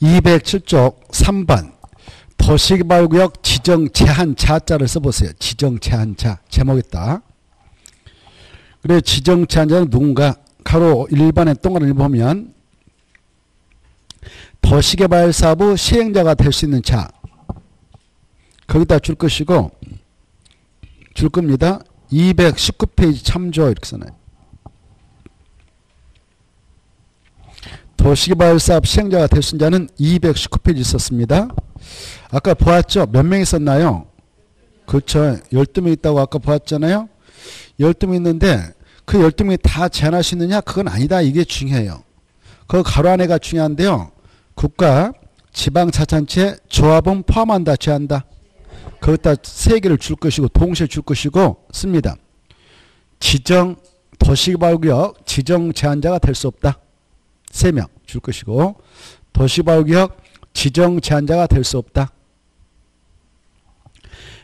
207쪽 3번 도시개발구역 지정 제한 자자를 써보세요. 지정 제한자 제목있다. 그래 지정 제한자는 누군가 가로 1번에 동그라미 보면 도시개발사업의 시행자가 될 수 있는 자 거기다 줄 것이고 줄 겁니다. 219페이지 참조 이렇게 써놔요. 도시개발사업 시행자가 될 수 있는 자는 219페이지 썼습니다. 아까 보았죠? 몇 명 있었나요? 그렇죠. 12명 있다고 아까 보았잖아요. 12명 있는데 그 12명이 다 제한할 수 있느냐? 그건 아니다. 이게 중요해요. 그 가로 안에가 중요한데요. 국가, 지방자치단체, 조합은 포함한다. 제한다. 거기다 3개를 줄 것이고 동시에 줄 것이고 씁니다. 지정 도시개발구역 지정 제한자가 될 수 없다. 3명 줄 것이고 도시개발구역 지정 제한자가 될 수 없다.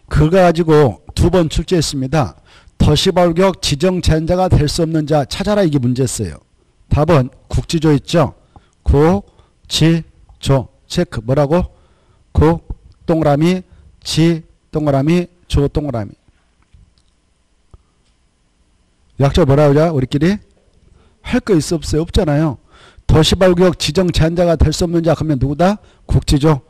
그거 가지고 2번 출제했습니다. 도시개발구역 지정 제한자가 될 수 없는 자 찾아라 이게 문제였어요. 답은 국지조 있죠. 국지조 체크 뭐라고? 국 동그라미 지 동그라미 조 동그라미. 약자 뭐라 그러자 우리끼리? 할 거 있어 없어요? 없잖아요. 도시개발구역 지정 제한자가 될 수 없는 자 그러면 누구다? 국지조.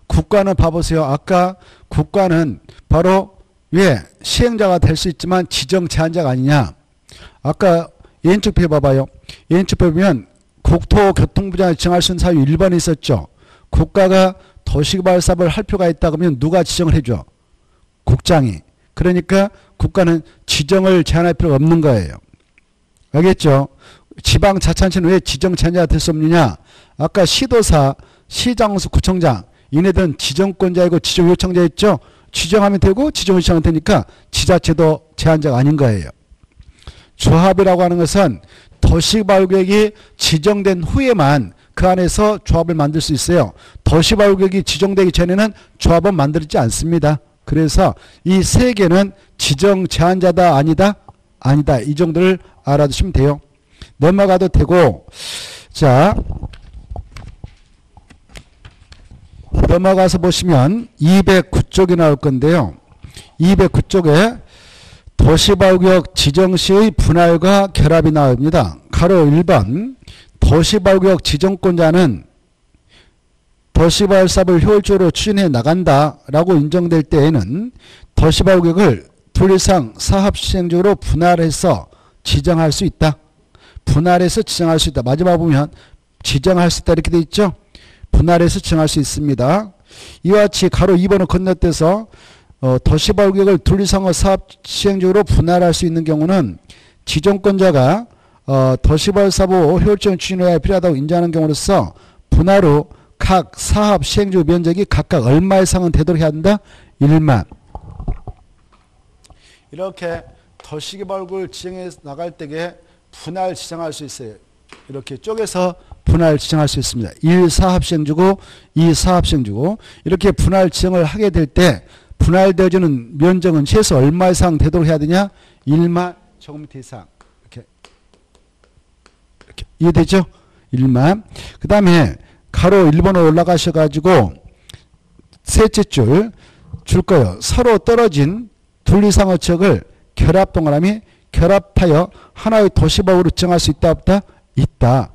국가는 봐보세요. 아까 국가는 바로 왜 시행자가 될 수 있지만 지정 제한자가 아니냐. 아까 왼쪽표 봐봐요. 왼쪽표 보면 국토교통부장이 지정할 수 있는 사유 1번에 있었죠. 국가가 도시개발 사업을 할 필요가 있다 그러면 누가 지정을 해줘? 국장이. 그러니까 국가는 지정을 제한할 필요가 없는 거예요. 알겠죠? 지방자치단체는 왜 지정 제한자가 될 수 없느냐? 아까 시도사, 시장수, 구청장 얘네들은 지정권자이고 지정요청자 있죠? 지정하면 되고 지정요청하면 되니까 지자체도 제한자가 아닌 거예요. 조합이라고 하는 것은 도시개발구역이 지정된 후에만 그 안에서 조합을 만들 수 있어요. 도시개발구역이 지정되기 전에는 조합은 만들지 않습니다. 그래서 이 3개는 지정 제한자다 아니다? 아니다. 이 정도를 알아두시면 돼요. 넘어가도 되고 자 넘어가서 보시면 209쪽이 나올 건데요. 209쪽에 도시개발구역 지정시의 분할과 결합이 나옵니다. 가로 1번 도시개발구역 지정권자는 도시개발 사업을 효율적으로 추진해 나간다라고 인정될 때에는 도시개발구역을 둘 이상 사업 시행적으로 분할해서 지정할 수 있다. 분할해서 지정할 수 있다. 마지막 보면 지정할 수 있다 이렇게 돼 있죠. 분할해서 지정할 수 있습니다. 이와 같이 가로 2번을 건너뛰어서 도시개발구역을 둘 이상의 사업 시행적으로 분할할 수 있는 경우는 지정권자가 도시개발 사업을 효율적인 추진에 필요하다고 인정하는 경우로서 분할 후 각 사업 시행적 면적이 각각 얼마 이상은 되도록 해야 한다? 1만. 이렇게 도시개발구역을 지정해 나갈 때에 분할 지정할 수 있어요. 이렇게 쪼개서 분할 지정할 수 있습니다. 1 사업 시행주고 2 사업 시행주고 이렇게 분할 지정을 하게 될 때 분할되어지는 면적은 최소 얼마 이상 되도록 해야 되냐? 1만 제곱미터 이상. 이렇게 이해되죠? 1만. 그 다음에 가로 1번으로 올라가셔가지고 셋째 줄 줄 거예요. 서로 떨어진 둘 이상의 지역을 결합 동그라미 결합하여 하나의 도시법으로 지정할 수 있다 없다? 있다.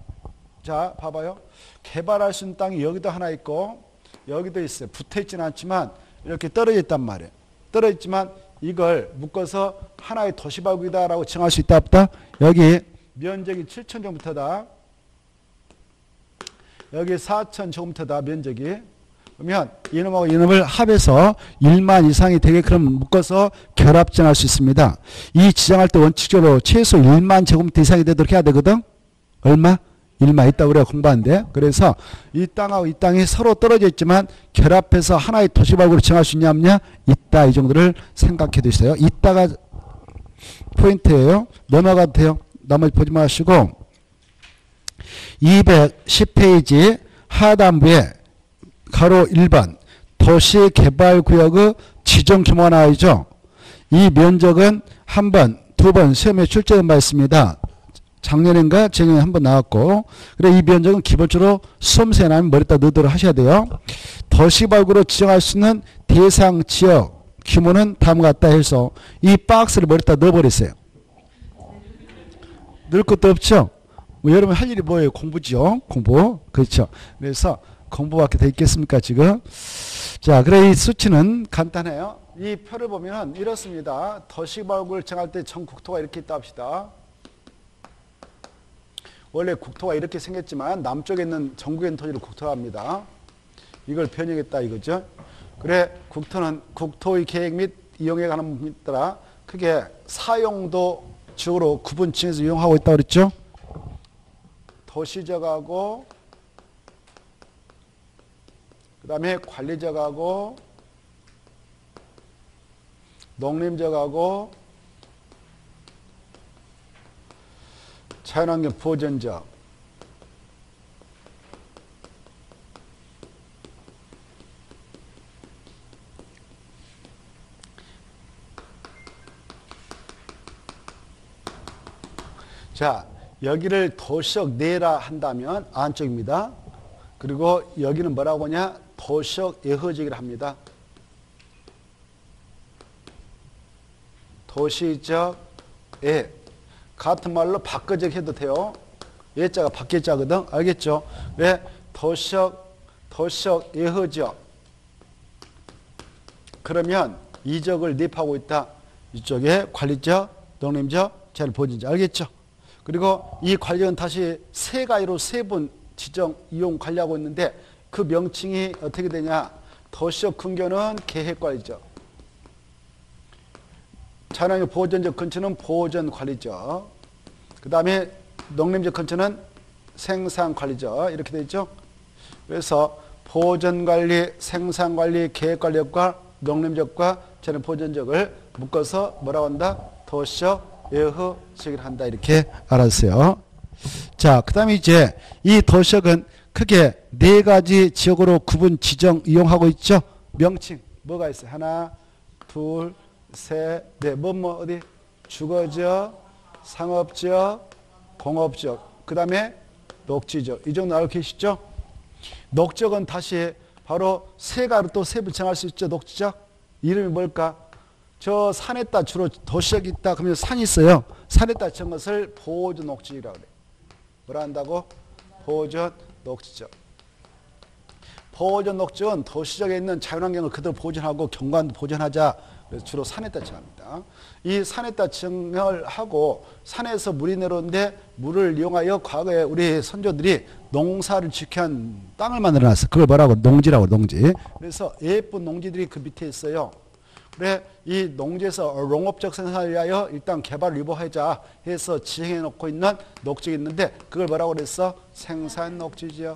자 봐봐요. 개발할 수 있는 땅이 여기도 하나 있고 여기도 있어요. 붙어있지는 않지만 이렇게 떨어져 있단 말이에요. 떨어져 있지만 이걸 묶어서 하나의 도시법이다라고 지정할 수 있다 없다? 여기 면적이 7,000제곱미터다. 여기 4,000제곱미터다 면적이. 그러면 이놈하고 이놈을 합해서 1만 이상이 되게 그럼 묶어서 결합 지정할 수 있습니다. 이 지정할 때 원칙적으로 최소 1만 제곱미터 이상이 되도록 해야 되거든. 얼마? 1만 있다고 우리가 공부하는데. 그래서 이 땅하고 이 땅이 서로 떨어져 있지만 결합해서 하나의 도시법으로 지정할 수 있냐 없냐? 있다. 이 정도를 생각해 두세요. 있다가 포인트예요. 넘어가도 돼요. 나머지 보지 마시고 210페이지 하단부에 가로 1번 도시개발구역의 지정 규모가 나와있죠. 이 면적은 한 번, 두 번 시험에 출제된 바 있습니다. 작년인가 재년에 한번 나왔고, 그래 이 면적은 기본적으로 수험생에 나면 머리에다 넣도록 하셔야 돼요. 도시개발구로 지정할 수 있는 대상 지역 규모는 다음과 같다 해서 이 박스를 머리에다 넣어버렸어요. 넣을 것도 없죠. 뭐 여러분 할 일이 뭐예요? 공부죠. 공부. 그렇죠. 그래서 공부밖에 더 있겠습니까 지금. 자, 그래 이 수치는 간단해요. 이 표를 보면 이렇습니다. 도시개발구를 정할 때 전 국토가 이렇게 있다 합시다. 원래 국토가 이렇게 생겼지만 남쪽에 있는 전국에 있는 토지를 국토라 합니다. 이걸 변형했다 이거죠. 그래 국토는 국토의 계획 및 이용에 관한 부분에 따라 크게 사용도 지역으로 구분 지정해서 이용하고 있다고 그랬죠. 도시적하고 그 다음에 관리적하고 농림적하고 자연환경 보전적 자 여기를 도시적 내라 한다면 안쪽입니다. 그리고 여기는 뭐라고 하냐 도시적 예허지기를 합니다. 도시적 예 같은 말로 바꿔적 해도 돼요. 예자가 바뀌자거든. 알겠죠? 왜? 도시적 예허지역. 그러면 이적을 립하고 있다. 이쪽에 관리적, 농림적, 자연보전적. 알겠죠? 그리고 이 관리는 다시 세 가지로 세 분 지정, 이용 관리하고 있는데 그 명칭이 어떻게 되냐? 도시적 근교는 계획관리적. 자연환경 보전적 근처는 보전관리적. 그 다음에 농림적 근처는 생산관리적. 이렇게 되어 있죠. 그래서 보전관리, 생산관리, 계획관리역과 농림적과 자연보전적을 묶어서 뭐라고 한다? 도시적 예허지역을 한다. 이렇게 알았어요. 자, 그 다음에 이제 이 도시적은 크게 네 가지 지역으로 구분 지정 이용하고 있죠. 명칭 뭐가 있어요? 하나, 둘, 셋, 넷. 어디? 주거지역, 상업지역, 공업지역. 그 다음에 녹지지역. 이 정도 알고 계시죠? 녹지역은 다시 바로 세 가지로 또 세 분 정할 수 있죠. 녹지지역. 이름이 뭘까? 저 산에다 주로 도시역이 있다. 그러면 산이 있어요. 산에다 정한 것을 보존 녹지지역이라고 그래요. 뭐라 한다고? 보존 녹지지역. 보존 녹지역은 도시적에 있는 자연환경을 그대로 보존하고 경관도 보존하자. 그래서 주로 산에다 정합니다. 이 산에다 정을 하고 산에서 물이 내려오는데 물을 이용하여 과거에 우리 선조들이 농사를 지켜 한 땅을 만들어놨어. 그걸 뭐라고? 농지라고. 농지. 그래서 예쁜 농지들이 그 밑에 있어요. 그래 이 농지에서 농업적 생산을 위하여 일단 개발을 유보하자 해서 지행해 놓고 있는 녹지가 있는데 그걸 뭐라고 그랬어? 생산 녹지지요.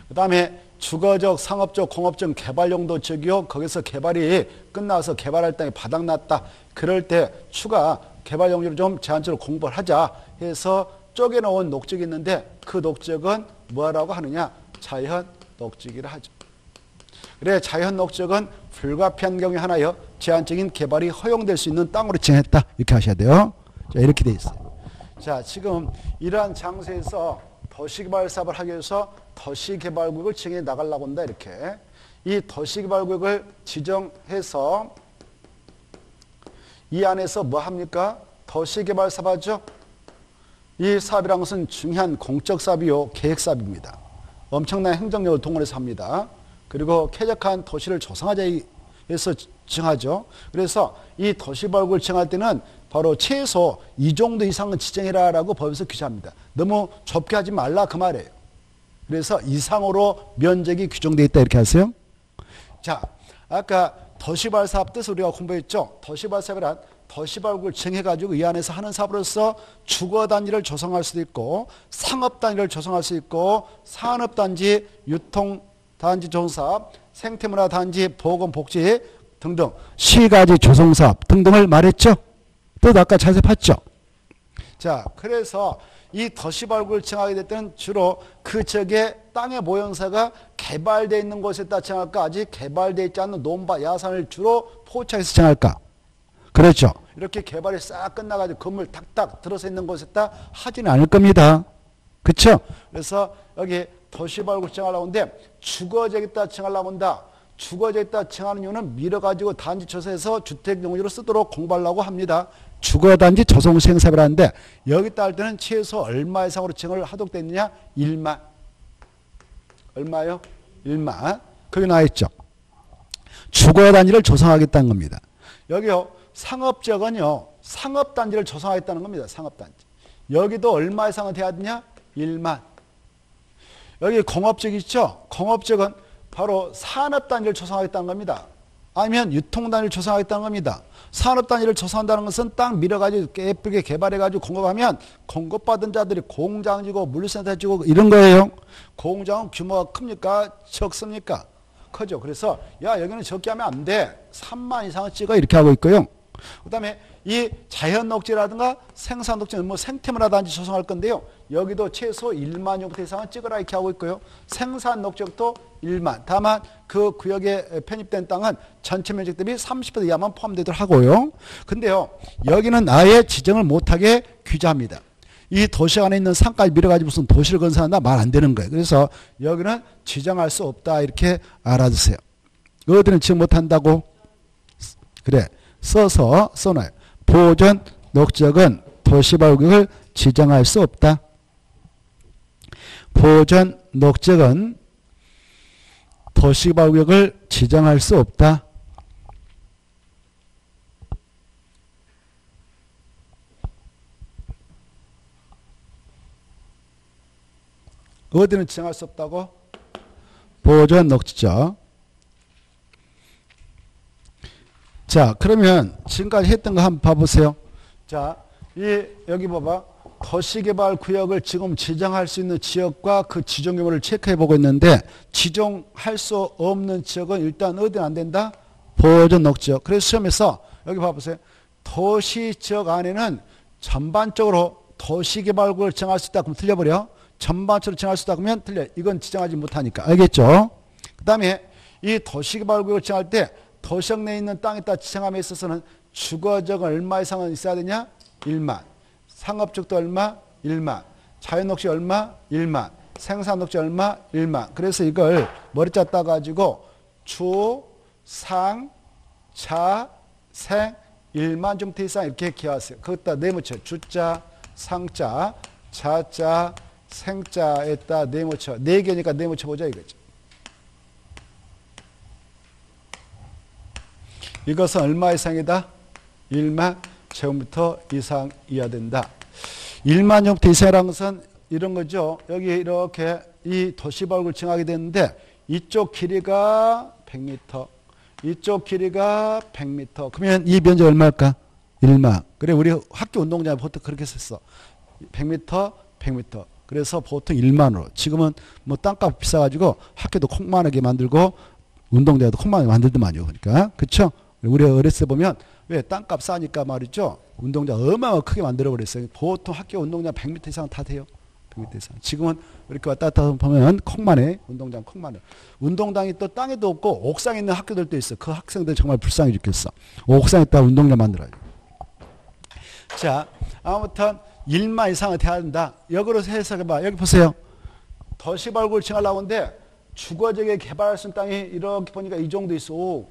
그 다음에 주거적, 상업적, 공업적 개발용도 지역이요. 거기서 개발이 끝나서 개발할 땅이 바닥났다. 그럴 때 추가 개발용지를 좀 제한적으로 공부를 하자 해서 쪼개놓은 녹지역이 있는데 그 녹지역은 뭐라고 하느냐? 자연 녹지역이라 하죠. 그래 자연 녹지역은 불가피한 경우에 하나여 제한적인 개발이 허용될 수 있는 땅으로 지정했다. 이렇게 하셔야 돼요. 자, 이렇게 돼 있어요. 자, 지금 이러한 장소에서 도시개발 사업을 하기 위해서 도시개발구역을 지정해 나가려고 한다. 이렇게 이 도시개발구역을 지정해서 이 안에서 뭐 합니까? 도시개발 사업하죠. 이 사업이라는 것은 중요한 공적 사업이요 계획사업입니다. 엄청난 행정력을 동원해서 합니다. 그리고 쾌적한 도시를 조성하자 해서 지정하죠. 그래서 이 도시개발구역을 지정할 때는 바로 최소 이 정도 이상은 지정해라라고 법에서 규정합니다. 너무 좁게 하지 말라 그 말이에요. 그래서 이상으로 면적이 규정되어 있다 이렇게 하세요. 자, 아까 도시개발 사업 뜻을 우리가 공부했죠. 도시개발 사업이란 도시개발구역을 정해가지고 이 안에서 하는 사업으로서 주거단지를 조성할 수도 있고 상업단지를 조성할 수 있고 산업단지, 유통단지 조성사업, 생태문화단지, 보건복지 등등 시가지 조성사업 등등을 말했죠. 또 아까 자세히 봤죠. 자, 그래서 이 도시개발구역을 정하게 될 때는 주로 그 지역의 땅의 모형사가 개발되어 있는 곳에다 정할까? 아직 개발되어 있지 않는 논바, 야산을 주로 포착해서 정할까? 그렇죠. 이렇게 개발이 싹 끝나가지고 건물 탁탁 들어서 있는 곳에다 하지는 않을 겁니다. 그렇죠? 그래서 여기 도시발굴 칭하려고 하는데 주거지역에다 칭하려고 한다. 주거지역에다 칭하는 이유는 밀어가지고 단지 조성해서 주택용지로 쓰도록 공부하려고 합니다. 주거단지 조성시행사업이라는데 여기다 할 때는 최소 얼마 이상으로 칭을 하도록 되어 있느냐? 1만. 얼마요? 1만. 거기 나와있죠. 주거단지를 조성하겠다는 겁니다. 여기요. 상업지역은요. 상업단지를 조성하겠다는 겁니다. 상업단지. 여기도 얼마 이상은 돼야 되냐? 1만. 여기 공업지역 있죠? 공업지역은 바로 산업단지를 조성하겠다는 겁니다. 아니면 유통단지를 조성하겠다는 겁니다. 산업단지를 조성한다는 것은 땅 밀어가지고 예쁘게 개발해가지고 공급하면 공급받은 자들이 공장 지고 물류센터 지고 이런 거예요. 공장은 규모가 큽니까? 적습니까? 크죠. 그래서 야 여기는 적게 하면 안 돼. 3만 이상을 찍어 이렇게 하고 있고요. 그 다음에 이 자연녹지라든가 생산녹지는 뭐 생태문화단지 조성할 건데요. 여기도 최소 1만 제곱미터 이상은 찍으라 이렇게 하고 있고요. 생산녹지도 1만. 다만 그 구역에 편입된 땅은 전체 면적 대비 30% 이하만 포함되도록 하고요. 근데요. 여기는 아예 지정을 못하게 규제합니다. 이 도시 안에 있는 산까지 밀어가지고 무슨 도시를 건설한다 말 안 되는 거예요. 그래서 여기는 지정할 수 없다 이렇게 알아두세요. 어디는 지정 못한다고? 그래. 써서 써놔요. 보존 녹지역은 도시발굴을 지정할 수 없다. 보존 녹지역은 도시발굴을 지정할 수 없다. 어디는 지정할 수 없다고? 보존 녹지죠. 자, 그러면 지금까지 했던 거 한번 봐보세요. 자, 여기 봐봐. 도시개발 구역을 지금 지정할 수 있는 지역과 그 지정 규모를 체크해 보고 있는데 지정할 수 없는 지역은 일단 어디는 안 된다? 보존 녹지역. 그래서 시험에서 여기 봐보세요. 도시지역 안에는 전반적으로 도시개발구역을 정할 수 있다 그러면 틀려버려. 전반적으로 정할 수 있다 그러면 틀려. 이건 지정하지 못하니까. 알겠죠? 그 다음에 이 도시개발구역을 정할 때 도시역 내에 있는 땅에다 지정함에 있어서는 주거지역은 얼마 이상은 있어야 되냐? 1만. 상업지역도 얼마? 1만. 자연녹지 얼마? 1만. 생산녹지 얼마? 1만. 그래서 이걸 머리자 따가지고 주, 상, 자, 생, 1만 제곱미터 이상 이렇게 기하세요. 거기다 네모쳐. 주자, 상자, 자자, 생자에다 네모쳐. 4개니까 네모쳐 보자 이거죠. 이것은 얼마 이상이다? 1만 제곱미터 이상이어야 된다. 1만 제곱미터 이상이라는 것은 이런 거죠. 여기 이렇게 이 도시발굴을 정하게 되는데 이쪽 길이가 100m, 이쪽 길이가 100m. 그러면 이 면적 얼마일까? 1만. 그래 우리 학교 운동장에 보통 그렇게 썼어. 100m, 100m. 그래서 보통 1만으로. 지금은 뭐 땅값 비싸가지고 학교도 콩만하게 만들고 운동장에도 콩만하게 만들더만요. 그러니까 그렇죠? 우리 어렸을 때 보면 왜 땅값 싸니까 말이죠. 운동장 어마어마하게 크게 만들어버렸어요. 보통 학교 운동장 100m 이상 다 돼요. 100m 이상. 지금은 이렇게 왔다 갔다 보면 콩만해. 운동장 콩만해. 운동장이 또 땅에도 없고 옥상에 있는 학교들도 있어. 그 학생들 정말 불쌍해 죽겠어. 옥상에다 운동장 만들어요. 자, 아무튼 1만 이상은 돼야 된다. 역으로 해석해봐. 여기 보세요. 도시발굴 칭하려고 하는데 주거지역에 개발할 수 있는 땅이 이렇게 보니까 이 정도 있어. 오.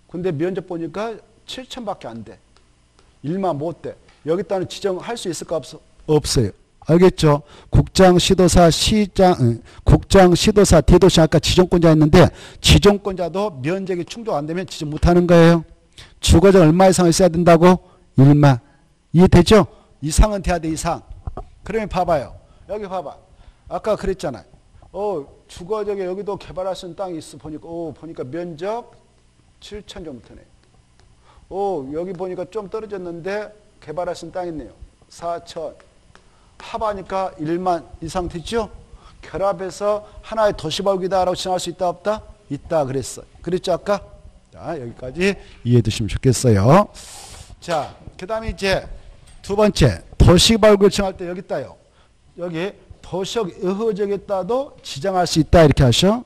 근데 면적 보니까 7천밖에 안 돼. 1만 못 돼. 여기다는 지정할 수 있을까 없어? 없어요. 알겠죠? 국장, 시도사, 국장, 시도사, 대도시 아까 지정권자 했는데 지정권자도 면적이 충족 안 되면 지정 못하는 거예요. 주거지역 얼마 이상 있어야 된다고? 1만. 이해되죠? 이상은 돼야 돼. 이상. 그러면 봐봐요. 여기 봐봐. 아까 그랬잖아요. 주거지역에 여기도 개발할 수 있는 땅이 있어. 보니까 면적 7,000제곱미터네. 여기 보니까 좀 떨어졌는데 개발할 수 있는 땅 있네요. 4,000. 합하니까 1만 이상 됐죠? 결합해서 하나의 도시발굴이다라고 정할 수 있다 없다? 있다 그랬어. 그랬죠 아까? 자, 여기까지 이해해 두시면 좋겠어요. 자, 그 다음에 이제 두 번째 도시발굴 정할 때 여기 있다요. 여기 도시역 의허지역에다도 지정할 수 있다 이렇게 하셔.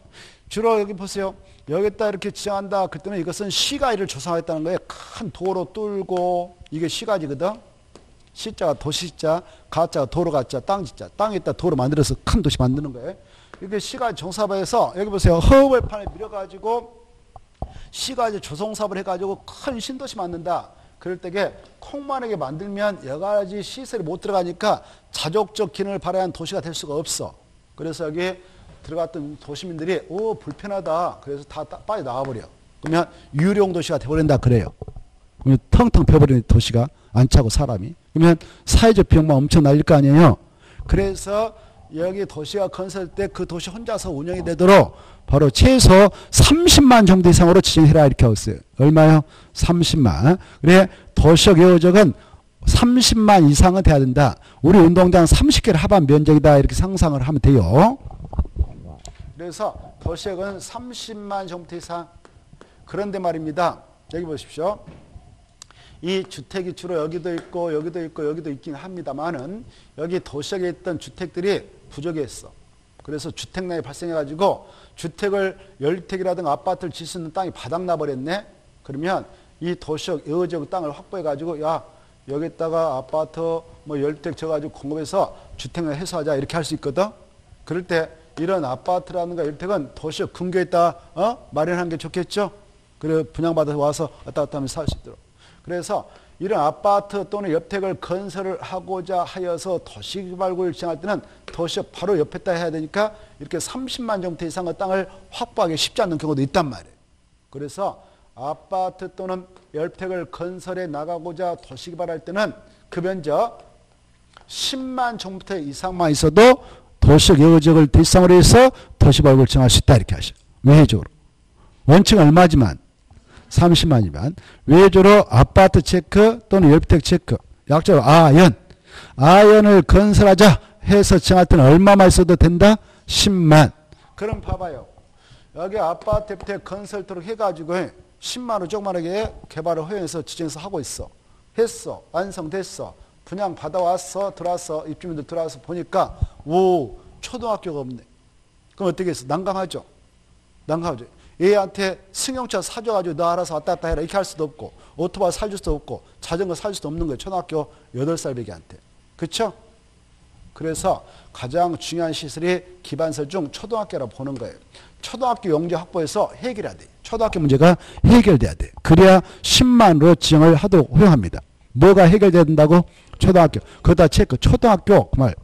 주로 여기 보세요. 여기다 이렇게 지정한다. 그때는 이것은 시가지를 조성하겠다는 거예요. 큰 도로 뚫고 이게 시가지거든. 시자가 도시자, 가자가 도로 가자, 땅지자. 땅에다 도로 만들어서 큰 도시 만드는 거예요. 이렇게 시가지 정사업에서 여기 보세요. 허브판을 밀어가지고 시가지 조성사업을 해가지고 큰 신도시 만든다. 그럴 때에 콩만하게 만들면 여가지 시설이 못 들어가니까 자족적 기능을 발휘한 도시가 될 수가 없어. 그래서 여기 들어갔던 도시민들이 불편하다. 그래서 다 빨리 나와버려. 그러면 유령 도시가 돼버린다 그래요. 그러면 텅텅 펴버리는 도시가 안 차고 사람이. 그러면 사회적 비용만 엄청 날릴 거 아니에요. 그래서 여기 도시가 건설될 때 그 도시 혼자서 운영이 되도록 바로 최소 30만 정도 이상으로 지정해라 이렇게 하고 있어요. 얼마요? 30만. 그래 도시적 요적은 30만 이상은 돼야 된다. 우리 운동장 30개를 합한 면적이다 이렇게 상상을 하면 돼요. 그래서 도시역은 30만 정도 이상. 그런데 말입니다. 여기 보십시오. 이 주택이 주로 여기도 있고 여기도 있고 여기도 있긴 합니다만은 여기 도시역에 있던 주택들이 부족했어. 그래서 주택난이 발생해가지고 주택을 열택이라든가 아파트를 질 수 있는 땅이 바닥나 버렸네. 그러면 이 도시역 여지역 땅을 확보해가지고 야 여기다가 아파트 뭐 열택 져가지고 공급해서 주택난 해소하자 이렇게 할 수 있거든. 그럴 때 이런 아파트라든가 열택은 도시역 근교에다 마련하는 게 좋겠죠. 그래 분양받아서 와서 왔다 갔다 하면서 살 수 있도록. 그래서 이런 아파트 또는 옆택을 건설을 하고자 하여서 도시개발구역을 지정할 때는 도시역 바로 옆에다 해야 되니까 이렇게 30만 정도 이상의 땅을 확보하기 쉽지 않는 경우도 있단 말이에요. 그래서 아파트 또는 옆택을 건설해 나가고자 도시개발할 때는 그 면적 10만 정도 이상만 있어도 도시역 여지역을 대상으로 해서 도시개발구역을 지정할 수 있다 이렇게 하셔요. 외적으로. 원칙은 얼마지만 30만이면 외조로 아파트 체크 또는 옆택 체크 약자로 아연을 건설하자 해서 정할 때는 얼마만 있어도 된다? 10만. 그럼 봐봐요. 여기 아파트 옆택 건설토록 해가지고 10만원 조그만하게 개발을 허용해서 지정해서 하고 있어. 했어. 완성됐어. 분양 받아왔어. 들어왔어. 입주민들 들어와서 보니까 초등학교가 없네. 그럼 어떻게 했어? 난감하죠. 난감하죠. 얘한테 승용차 사줘가지고 너 알아서 왔다 갔다 해라 이렇게 할 수도 없고 오토바이 사줄 수도 없고 자전거 사줄 수도 없는 거예요. 초등학교 8살 배기한테. 그렇죠? 그래서 가장 중요한 시설이 기반설 중 초등학교라고 보는 거예요. 초등학교 용지 확보해서 해결해야 돼요. 초등학교 문제가 해결돼야 돼요. 그래야 10만으로 지정을 하도록 허용합니다. 뭐가 해결돼야 된다고? 초등학교. 그거다 체크. 초등학교 그 말.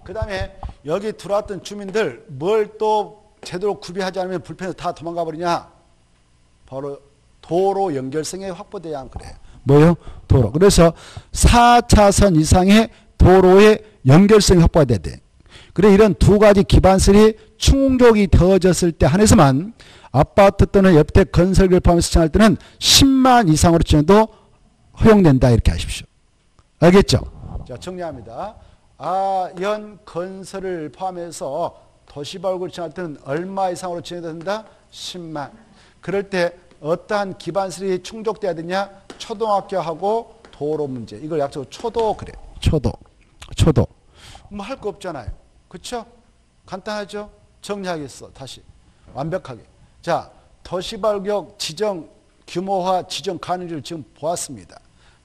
그 다음에 여기 들어왔던 주민들 뭘 또 제대로 구비하지 않으면 불편해서 다 도망가 버리냐? 바로 도로 연결성이 확보돼야 하는 거래요. 뭐요? 도로. 그래서 4차선 이상의 도로의 연결성이 확보가 돼야 돼. 그래 이런 두 가지 기반설이 충족이 되어졌을 때 한해서만 아파트 또는 옆택 건설을 포함해서 지정할 때는 10만 이상으로 지정도 허용된다 이렇게 하십시오. 알겠죠? 자 정리합니다. 아연 건설을 포함해서 도시발굴 지정할 때는 얼마 이상으로 지정된다? 10만. 그럴 때 어떠한 기반설이 충족돼야 되냐? 초등학교하고 도로 문제. 이걸 약속으로 초도 그래. 초도. 뭐 할 거 없잖아요. 그렇죠? 간단하죠? 정리하겠어. 다시. 완벽하게. 자, 도시발굴 지정 규모화 지정 가능지를 지금 보았습니다.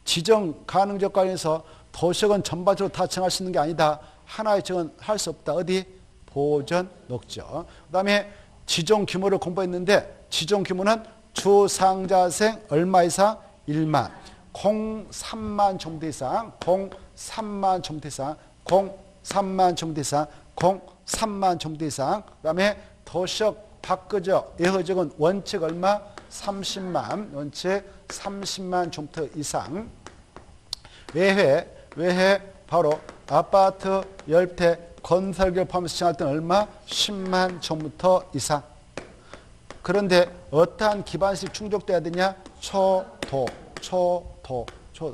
지정 가능적 관련해서 도시역은 전반적으로 다 정할 수 있는 게 아니다. 하나의 정은 할 수 없다. 어디? 보전, 녹죠. 그 다음에 지정 규모를 공부했는데 지정 규모는 주상자생 얼마 이상? 1만. 03만 정도 이상. 03만 정도 이상. 03만 정도 이상. 03만 정도 이상. 그 다음에 도시역, 밖의적, 예허적은 원칙 얼마? 30만. 원칙 30만 정도 이상. 외회 바로 아파트, 열택, 건설기를 포함해서 지정할 때는 얼마? 10만 정부터 이상. 그런데 어떠한 기반시설이 충족돼야 되냐? 초도.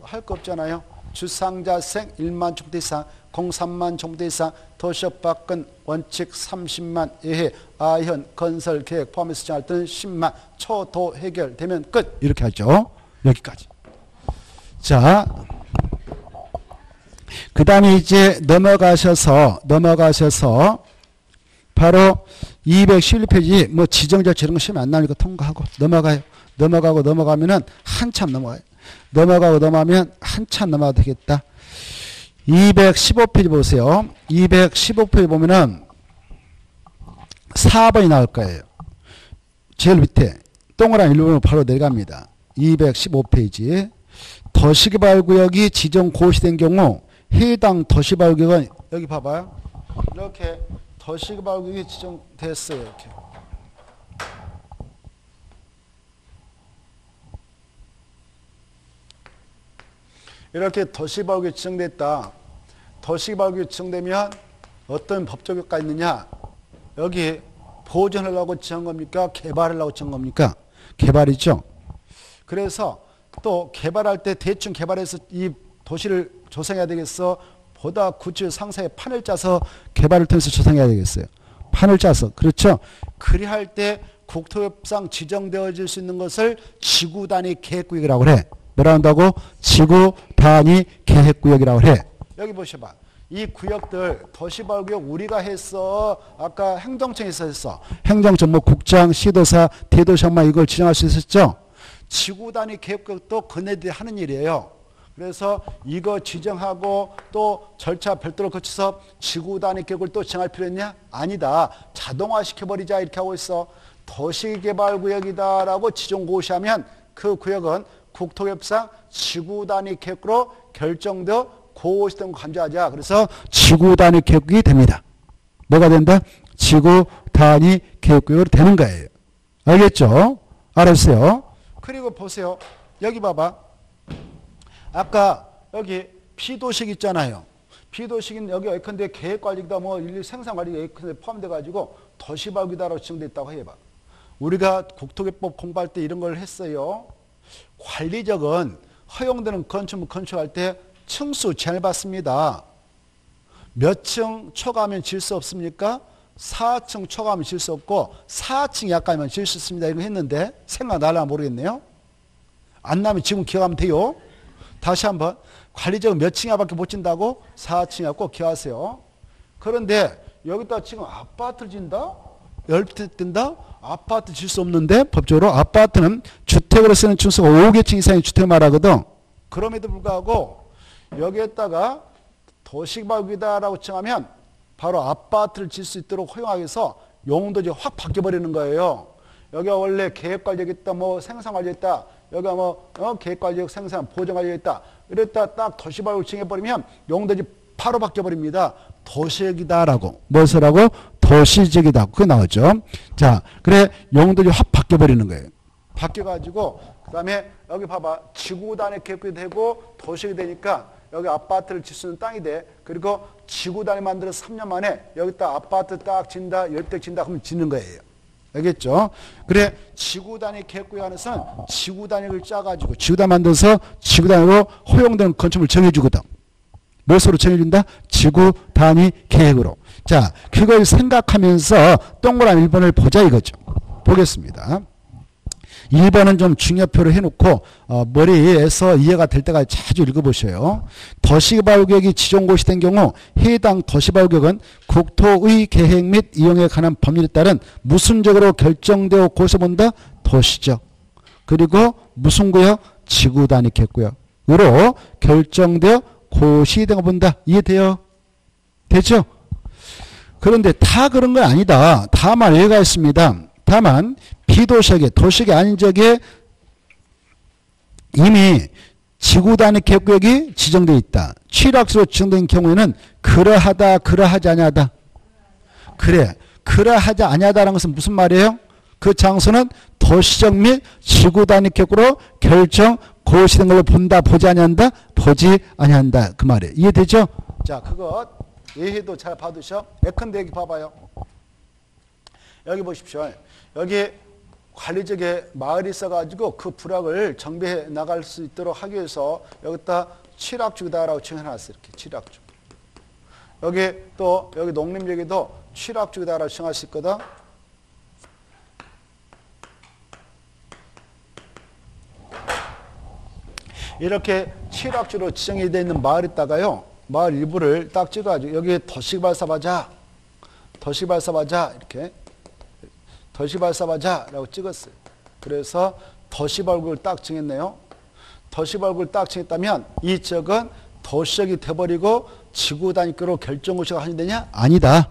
할 거 없잖아요. 주상자생 1만 정도 이상, 03만 정도 이상, 도시역 밖은 원칙 30만 예해, 아현, 건설, 계획 포함해서 지정할 때는 10만, 초도 해결되면 끝. 이렇게 하죠. 여기까지. 자. 그 다음에 이제 넘어가셔서 바로 211페이지 뭐 지정절차 이런 거 시험에 안 나오니까 통과하고 넘어가요. 넘어가면은 한참 넘어가요. 넘어가면 한참 넘어가도 되겠다. 215페이지 보세요. 215페이지 보면은 4번이 나올 거예요. 제일 밑에 동그란 일부분 바로 내려갑니다. 215페이지. 도시개발구역이 지정 고시된 경우 해당 도시개발구역은 여기 봐봐요. 이렇게 도시개발구역이 지정됐어요. 이렇게. 이렇게 도시개발구역이 지정됐다. 도시개발구역이 지정되면 어떤 법적 효과가 있느냐? 여기 보존하려고 지은 겁니까? 개발하려고 지은 겁니까? 개발이죠. 그래서 또 개발할 때 대충 개발해서 이 도시를 조성해야 되겠어. 보다 구체 상세히 판을 짜서 개발을 통해서 조성해야 되겠어요. 판을 짜서. 그렇죠. 그리할 때 국토협상 지정되어질 수 있는 것을 지구단위 계획구역이라고 해. 뭐라 한다고? 지구단위 계획구역이라고 해. 여기 보셔봐. 이 구역들 도시개발구역 우리가 했어. 아까 행정청에서 했어. 행정청 뭐 국장, 시도사, 대도시장만 이걸 지정할 수 있었죠. 지구단위 계획구역도 그네들이 하는 일이에요. 그래서 이거 지정하고 또 절차 별도로 거쳐서 지구단위 계획을 또 지정할 필요 있냐? 아니다. 자동화시켜버리자 이렇게 하고 있어. 도시개발구역이다라고 지정고시하면 그 구역은 국토협상 지구단위 계획으로 결정되어 고시된 거 간주하자. 그래서 지구단위 계획구역이 됩니다. 뭐가 된다? 지구단위 계획구역으로 되는 거예요. 알겠죠? 알았어요. 그리고 보세요. 여기 봐봐. 아까 여기 피도식 있잖아요. 피도식은 여기 예컨대 계획관리기다 뭐 인류 생산관리 예컨대 포함돼 가지고 도시개발구역이다라고 지정됐다고 해봐. 우리가 국토개법 공부할 때 이런 걸 했어요. 관리적은 허용되는 건축물 건축할 때 층수 제한을 받습니다. 몇 층 초과하면 질 수 없습니까? 4층 초과하면 질 수 없고 4층 약간이면 질 수 있습니다. 이거 했는데 생각날라 모르겠네요. 안 나면 지금 기억하면 돼요. 다시 한번 관리적은 몇 층이야밖에 못 진다고? 4층이야. 기억하세요. 그런데 여기다 지금 아파트를 진다? 10대 뜬다? 아파트 질 수 없는데 법적으로 아파트는 주택으로 쓰는 층수가 5개층 이상의 주택을 말하거든. 그럼에도 불구하고 여기에다가 도시개발구역이다라고 칭하면 바로 아파트를 질 수 있도록 허용하기 위해서 용도지 확 바뀌어버리는 거예요. 여기가 원래 계획관리역 있다, 뭐 생산관리역 있다, 여기가 뭐 계획관리역, 생산, 보정관리역 있다. 이랬다 딱 도시개발구역 칭해버리면 용도지 바로 바뀌어버립니다. 도시역이다라고. 무엇이라고? 도시적이다. 그게 나오죠. 자, 그래 용도지 확 바뀌어버리는 거예요. 바뀌어가지고 그 다음에 여기 봐봐. 지구단위 계획이 되고 도시역이 되니까 여기 아파트를 질 수 있는 땅이 돼. 그리고 지구단위 만들어서 3년 만에 여기다 아파트 딱 진다, 10대 진다 하면 짓는 거예요. 알겠죠? 그래 지구단위 계획구역 안에서는 지구단위를 짜가지고 지구단위 만들어서 지구단위로 허용되는 건축물을 정해주거든. 무엇으로 정해준다? 지구단위 계획으로. 자, 그걸 생각하면서 동그라미 1번을 보자 이거죠. 보겠습니다. 1번은 좀 중요표를 해놓고 머리에서 이해가 될 때까지 자주 읽어보셔요. 도시개발구역이 지정고시된 경우 해당 도시개발구역은 국토의 계획 및 이용에 관한 법률에 따른 무순적으로 결정되어 고시본다. 도시적. 그리고 무슨 구역? 지구단위 계획구역으로 결정되어 고시된 거 본다. 이해돼요? 되죠? 그런데 다 그런 건 아니다. 다만 예가 있습니다. 다만 비도시역에 도시역이 아닌 지역에 이미 지구단위 계획구역이 지정되어 있다. 취락수로 지정된 경우에는 그러하다, 그러하지 아니하다. 그래, 그러하지 아니하다라는 것은 무슨 말이에요? 그 장소는 도시적 및 지구단위 계획으로 결정 고시된 걸로 본다, 보지 아니한다, 보지 아니한다. 그 말이에요. 이해되죠? 자, 그거 예해도 잘 받으셔. 예컨대 여기 봐봐요. 여기 보십시오. 여기 관리적에 마을이 있어가지고 그 부락을 정비해 나갈 수 있도록 하기 위해서 여기다 취락주다라고 칭해놨어요. 이렇게 취락주. 여기 또 여기 농림지역에도 취락주다라고 칭할 수 있거든. 이렇게 취락주로 지정이 되어 있는 마을에다가요. 마을 일부를 딱 찍어가지고 여기 도시개발 사업하자. 더시발사바자 이렇게 더시발사바자라고 찍었어요. 그래서 더시발구를 딱 정했네요. 더시발구를 딱 정했다면 이 지역은 도시역이 돼버리고 지구 단위급으로 결정구시가 한정되냐? 아니다.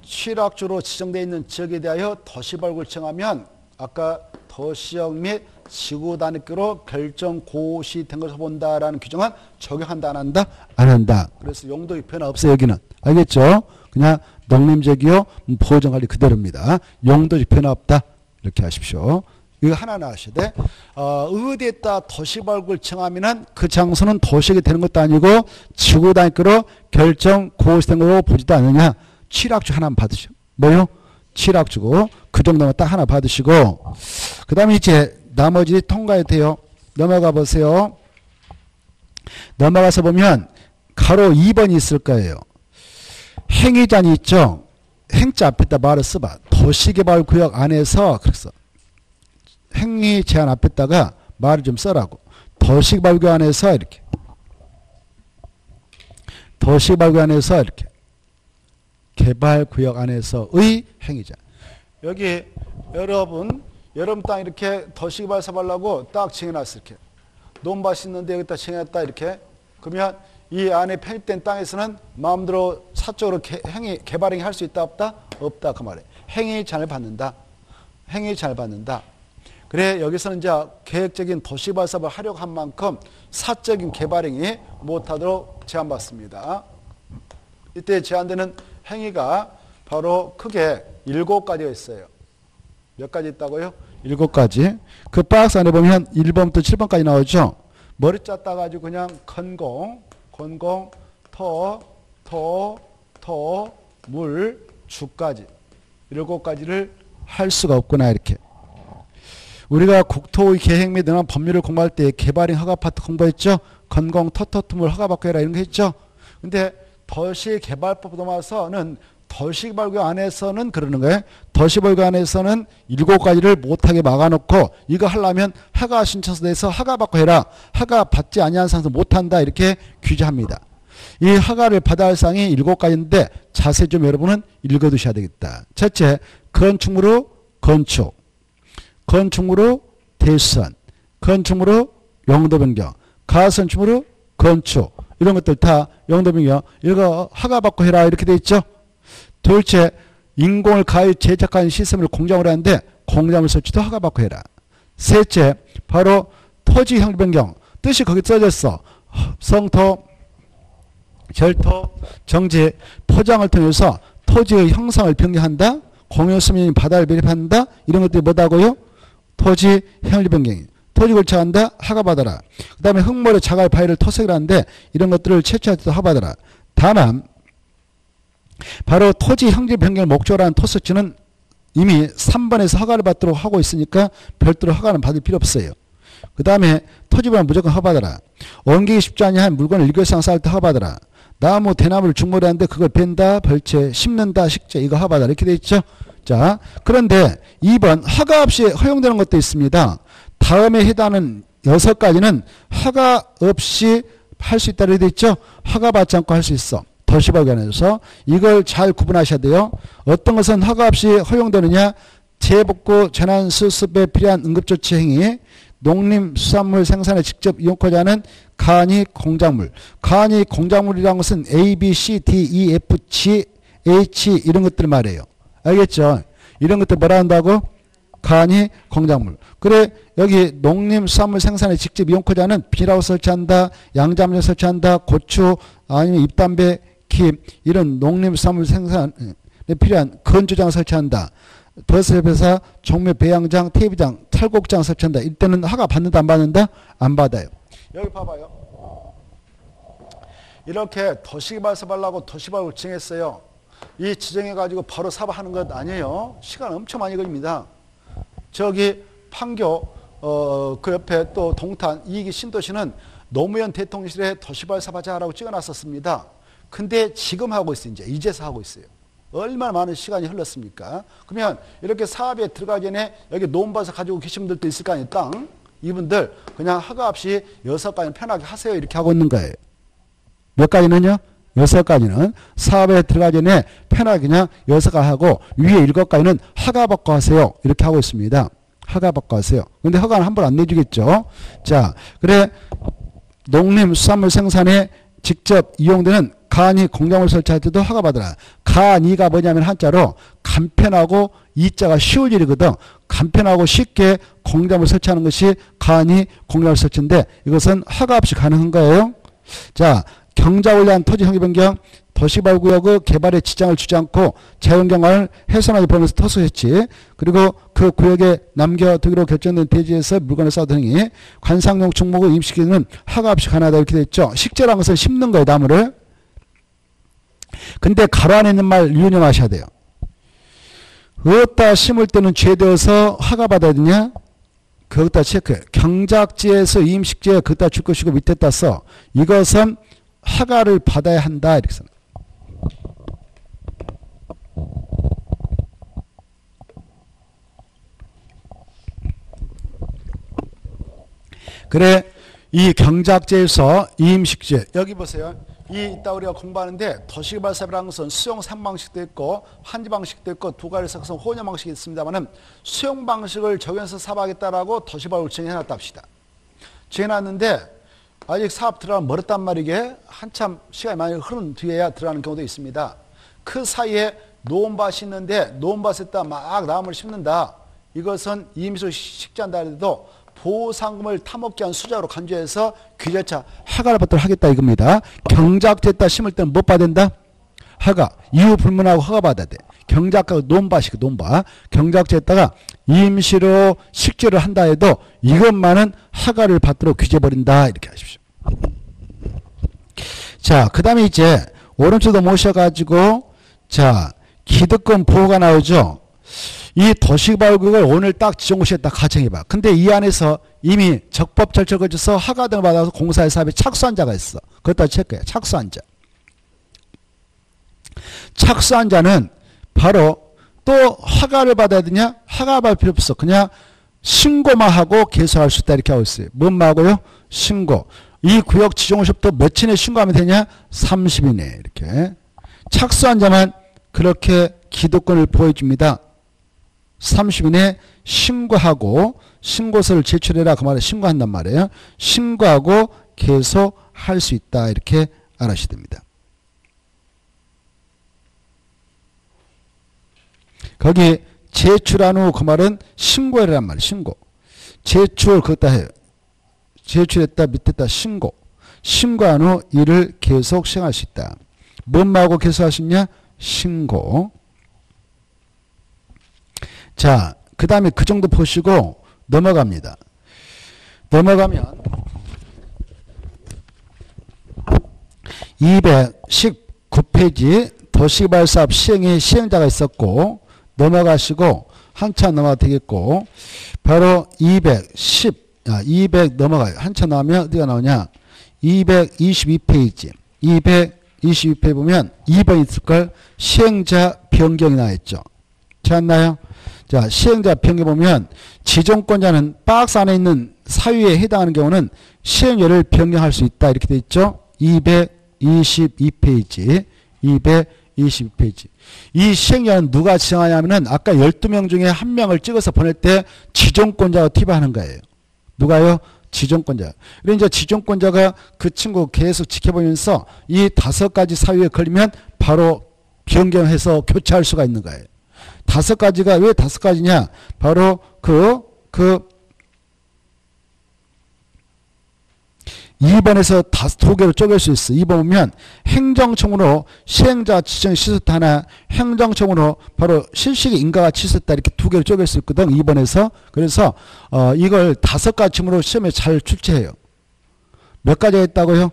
취락주로 지정되어 있는 지역에 대하여 도시발구를 정하면 아까 도시역 및 지구 단위급으로 결정고시 된 것을 본다라는 규정은 적용한다 안 한다? 안 한다. 그래서 용도의 변화 없어요 여기는. 알겠죠? 그냥 농림지역이요 보호정관리 그대로입니다. 용도적 변화 없다. 이렇게 하십시오. 이거 하나 나오셔야 돼. 어디에다 도시발구를 정하면은 그 장소는 도시역이 되는 것도 아니고 지구 단위급으로 결정 고시된 걸로 보지도 않느냐. 취락주 하나 받으시오. 뭐요? 취락주고 그 정도만 딱 하나 받으시고 그 다음에 이제 나머지 통과해야 돼요. 넘어가 보세요. 넘어가서 보면 가로 2번이 있을 거예요. 행위잔이 있죠. 행자 앞에다 말을 써봐. 도시개발구역 안에서 그래서 행위 제한 앞에다가 말을 좀 써라고. 도시개발구역 안에서 이렇게 도시개발구역 안에서 이렇게 개발구역 안에서의 행위자. 여기 여러분 땅 이렇게 도시개발사발라고 딱 정해놨어. 이렇게 논밭이 있는데 여기다 정해놨다 이렇게. 그러면 이 안에 편입된 땅에서는 마음대로 사적으로 개발행위 할 수 있다 없다? 없다 그 말이에요. 행위 제한을 받는다. 행위 제한을 받는다. 그래 여기서는 이제 계획적인 도시발사를 하려고 한 만큼 사적인 개발행위 못하도록 제한받습니다. 이때 제한되는 행위가 바로 크게 7가지가 있어요. 몇 가지 있다고요? 7가지. 그 박스 안에 보면 1번부터 7번까지 나오죠. 머리 짜 따가지고 그냥 건공, 토, 물, 주까지 7가지를 할 수가 없구나 이렇게. 우리가 국토의 계획 및 등한 법률을 공부할 때 개발행 허가 파트 공부했죠. 건공, 토물 허가받고 해라 이런 거 했죠. 근데 도시개발법 넘어서는 도시개발구 안에서는 그러는 거예요. 도시개발구 안에서는 7가지를 못하게 막아놓고 이거 하려면 허가 신청서 내서 허가받고 해라. 허가 받지 아니한 상에서 못한다 이렇게 규제합니다. 이 허가를 받아야 할 사항이 7가지인데 자세히 좀 여러분은 읽어두셔야 되겠다. 첫째, 건축물로 건축, 건축물로 대수선, 건축물로 용도 변경, 가선축물로 건축 이런 것들 다 용도 변경 이거 허가받고 해라 이렇게 돼 있죠. 둘째, 인공을 가히 제작하는 시스템을 공장으로 하는데 공장을 설치도 허가받고 해라. 셋째, 바로 토지 형질 변경. 뜻이 거기 써졌어. 성토, 절토, 정지, 포장을 통해서 토지의 형상을 변경한다. 공유수민이 바다를 매립한다. 이런 것들이 뭐다고요? 토지 형질 변경이. 토지 걸쳐한다. 허가받아라. 그 다음에 흙모래 자갈 바위를 토색을 하는데 이런 것들을 채취할 때도 허가받아라. 다만 바로 토지 형질 변경을 목적으로 하는 토스지는 이미 3번에서 허가를 받도록 하고 있으니까 별도로 허가는 받을 필요 없어요. 그 다음에 토지보면 무조건 허가받아라. 옮기기 쉽지 아니한 물건을 일교상 쌓을 때 허가받아라. 나무 대나무를 중모리 하는데 그걸 벤다 벌채 심는다 식재 이거 허가받아라 이렇게 돼 있죠. 자 그런데 2번 허가 없이 허용되는 것도 있습니다. 다음에 해당하는 6가지는 허가 없이 할 수 있다고 되어 있죠. 허가받지 않고 할 수 있어. 도시발견에서 이걸 잘 구분하셔야 돼요. 어떤 것은 허가 없이 허용되느냐. 재복구 재난수습에 필요한 응급조치 행위, 농림수산물 생산에 직접 이용하지 않은 간이 공작물. 간이 공작물이라는 것은 A, B, C, D, E, F, G, H 이런 것들 말이에요. 알겠죠? 이런 것들 뭐라 한다고? 간이 공작물. 그래 여기 농림수산물 생산에 직접 이용하지 않은 비라고 설치한다. 양자물을 설치한다. 고추 아니면 잎담배 킵 이런 농림수산물 생산에 필요한 건조장 설치한다. 버스협회사 종묘 배양장 테이프장 탈곡장 설치한다. 이때는 허가 받는다 안 받는다? 안 받아요. 여기 봐봐요. 이렇게 도시개발사발라고 도시개발을 지정했어요. 이 지정해가지고 바로 사업하는 것 아니에요. 시간 엄청 많이 걸립니다. 저기 판교 그 옆에 또 동탄 이기 신도시는 노무현 대통령실에 도시개발사업하자라고 찍어놨었습니다. 근데 지금 하고 있어요. 이제서 하고 있어요. 얼마나 많은 시간이 흘렀습니까? 그러면 이렇게 사업에 들어가기 전에 여기 논밭을 가지고 계신 분들도 있을 거 아니에요. 땅. 이분들 그냥 허가 없이 6가지는 편하게 하세요. 이렇게 하고 있는 거예요. 몇 가지는요? 6가지는 사업에 들어가기 전에 편하게 그냥 6가지 하고 위에 7가지는 허가받고 하세요. 이렇게 하고 있습니다. 허가받고 하세요. 근데 허가는 한 번 안 내주겠죠. 자, 그래 농림수산물 생산에 직접 이용되는 간이 공장을 설치할 때도 허가받으라. 간이가 뭐냐면 한자로 간편하고 이자가 쉬울 일이거든. 간편하고 쉽게 공장을 설치하는 것이 간이 공장을 설치인데 이것은 허가 없이 가능한 거예요. 자, 경작을 위한 토지 형의 변경, 도시개발구역의 개발에 지장을 주지 않고 자연경관을 훼손하게 보면서 토수했지. 그리고 그 구역에 남겨두기로 결정된 대지에서 물건을 쌓아 등이 관상용畜목을 임시기는 허가 없이 가능하다 이렇게 돼 있죠. 식재라는 것은 심는 거예요, 나무를. 근데 가로 안에 있는 말 유념하셔야 돼요. 어디다 심을 때는 죄되어서 허가받아야 되냐? 그것다 체크해. 경작지에서 임식지에 그것다 줄 것이고 밑에다 써. 이것은 허가를 받아야 한다. 이렇게 써. 그래, 이 경작지에서 임식지. 여기 보세요. 이따 우리가 공부하는데 도시개발사업이라는 것은 수용 3방식도 있고 한지 방식도 있고 두 가지 섞어서 혼용 방식이 있습니다만은 수용 방식을 적용해서 사업하겠다라고 도시개발을 정해놨다 합시다. 정해놨는데 아직 사업 들어가면 멀었단 말이게 한참 시간이 많이 흐른 뒤에야 들어가는 경우도 있습니다. 그 사이에 노원밭이 있는데 노원밭에다 막 나무를 심는다. 이것은 임시로 식재한다 해도 보상금을 타먹기 위한 수작으로 간주해서 규제차 허가를 받도록 하겠다 이겁니다. 경작지에다 심을 때는 못 받아야 된다? 허가. 이유 불문하고 허가 받아야 돼. 경작하고 논밭이고 논밭. 경작지에다가 임시로 식재를 한다 해도 이것만은 허가를 받도록 규제해버린다. 이렇게 하십시오. 자, 그 다음에 이제 오른쪽도 모셔가지고 자, 기득권 보호가 나오죠. 이 도시개발구역을 오늘 딱 지정고시에 딱 가정해봐. 근데 이 안에서 이미 적법 절차를 거쳐서 허가 등을 받아서 공사의 사업에 착수한 자가 있어. 그것도 체크해. 착수한 자. 착수한 자는 바로 또 허가를 받아야 되냐? 허가 받을 필요 없어. 그냥 신고만 하고 개소할 수 있다. 이렇게 하고 있어요. 뭔 하고요? 신고. 이 구역 지정고시부터 며칠 내에 신고하면 되냐? 30일 내에. 이렇게. 착수한 자만 그렇게 기득권을 보여줍니다. 30일 내에 신고하고 신고서를 제출해라. 그 말에 신고한단 말이에요. 신고하고 계속 할 수 있다. 이렇게 알아셔야 됩니다. 거기 제출한 후 그 말은 신고해라란 말이에요. 신고. 제출 그것다 해요. 제출했다 밑에다 신고. 신고한 후 일을 계속 시행할 수 있다. 뭔 말하고 계속 할 수 있냐? 신고. 자, 그 다음에 그 정도 보시고 넘어갑니다. 넘어가면 219페이지 도시개발사업 시행의 시행자가 있었고 넘어가시고 한참 넘어가 되겠고 바로 200 넘어가요. 한참 나오면 어디가 나오냐? 222페이지. 222페이지 보면 2번 있을걸? 시행자 변경이 나와있죠. 찾았나요? 자, 시행자 변경 보면 지정권자는 박스 안에 있는 사유에 해당하는 경우는 시행료를 변경할 수 있다. 이렇게 돼 있죠. 222페이지. 222페이지. 이 시행자는 누가 지정하냐면은 아까 12명 중에 1명을 찍어서 보낼 때 지정권자가 투입하는 거예요. 누가요? 지정권자. 그래서 이제 지정권자가 그 친구 계속 지켜보면서 이 5가지 사유에 걸리면 바로 변경해서 교체할 수가 있는 거예요. 5가지가 왜 5가지냐? 바로 그 2번에서 2개로 쪼갤 수 있어. 2번 보면 행정청으로 시행자 지정 취소했다 하나, 행정청으로 바로 실시의 인가가 취소했다 이렇게 2개로 쪼갤 수 있거든. 2번에서. 그래서 이걸 5가지 층으로 시험에 잘 출제해요. 몇 가지가 있다고요?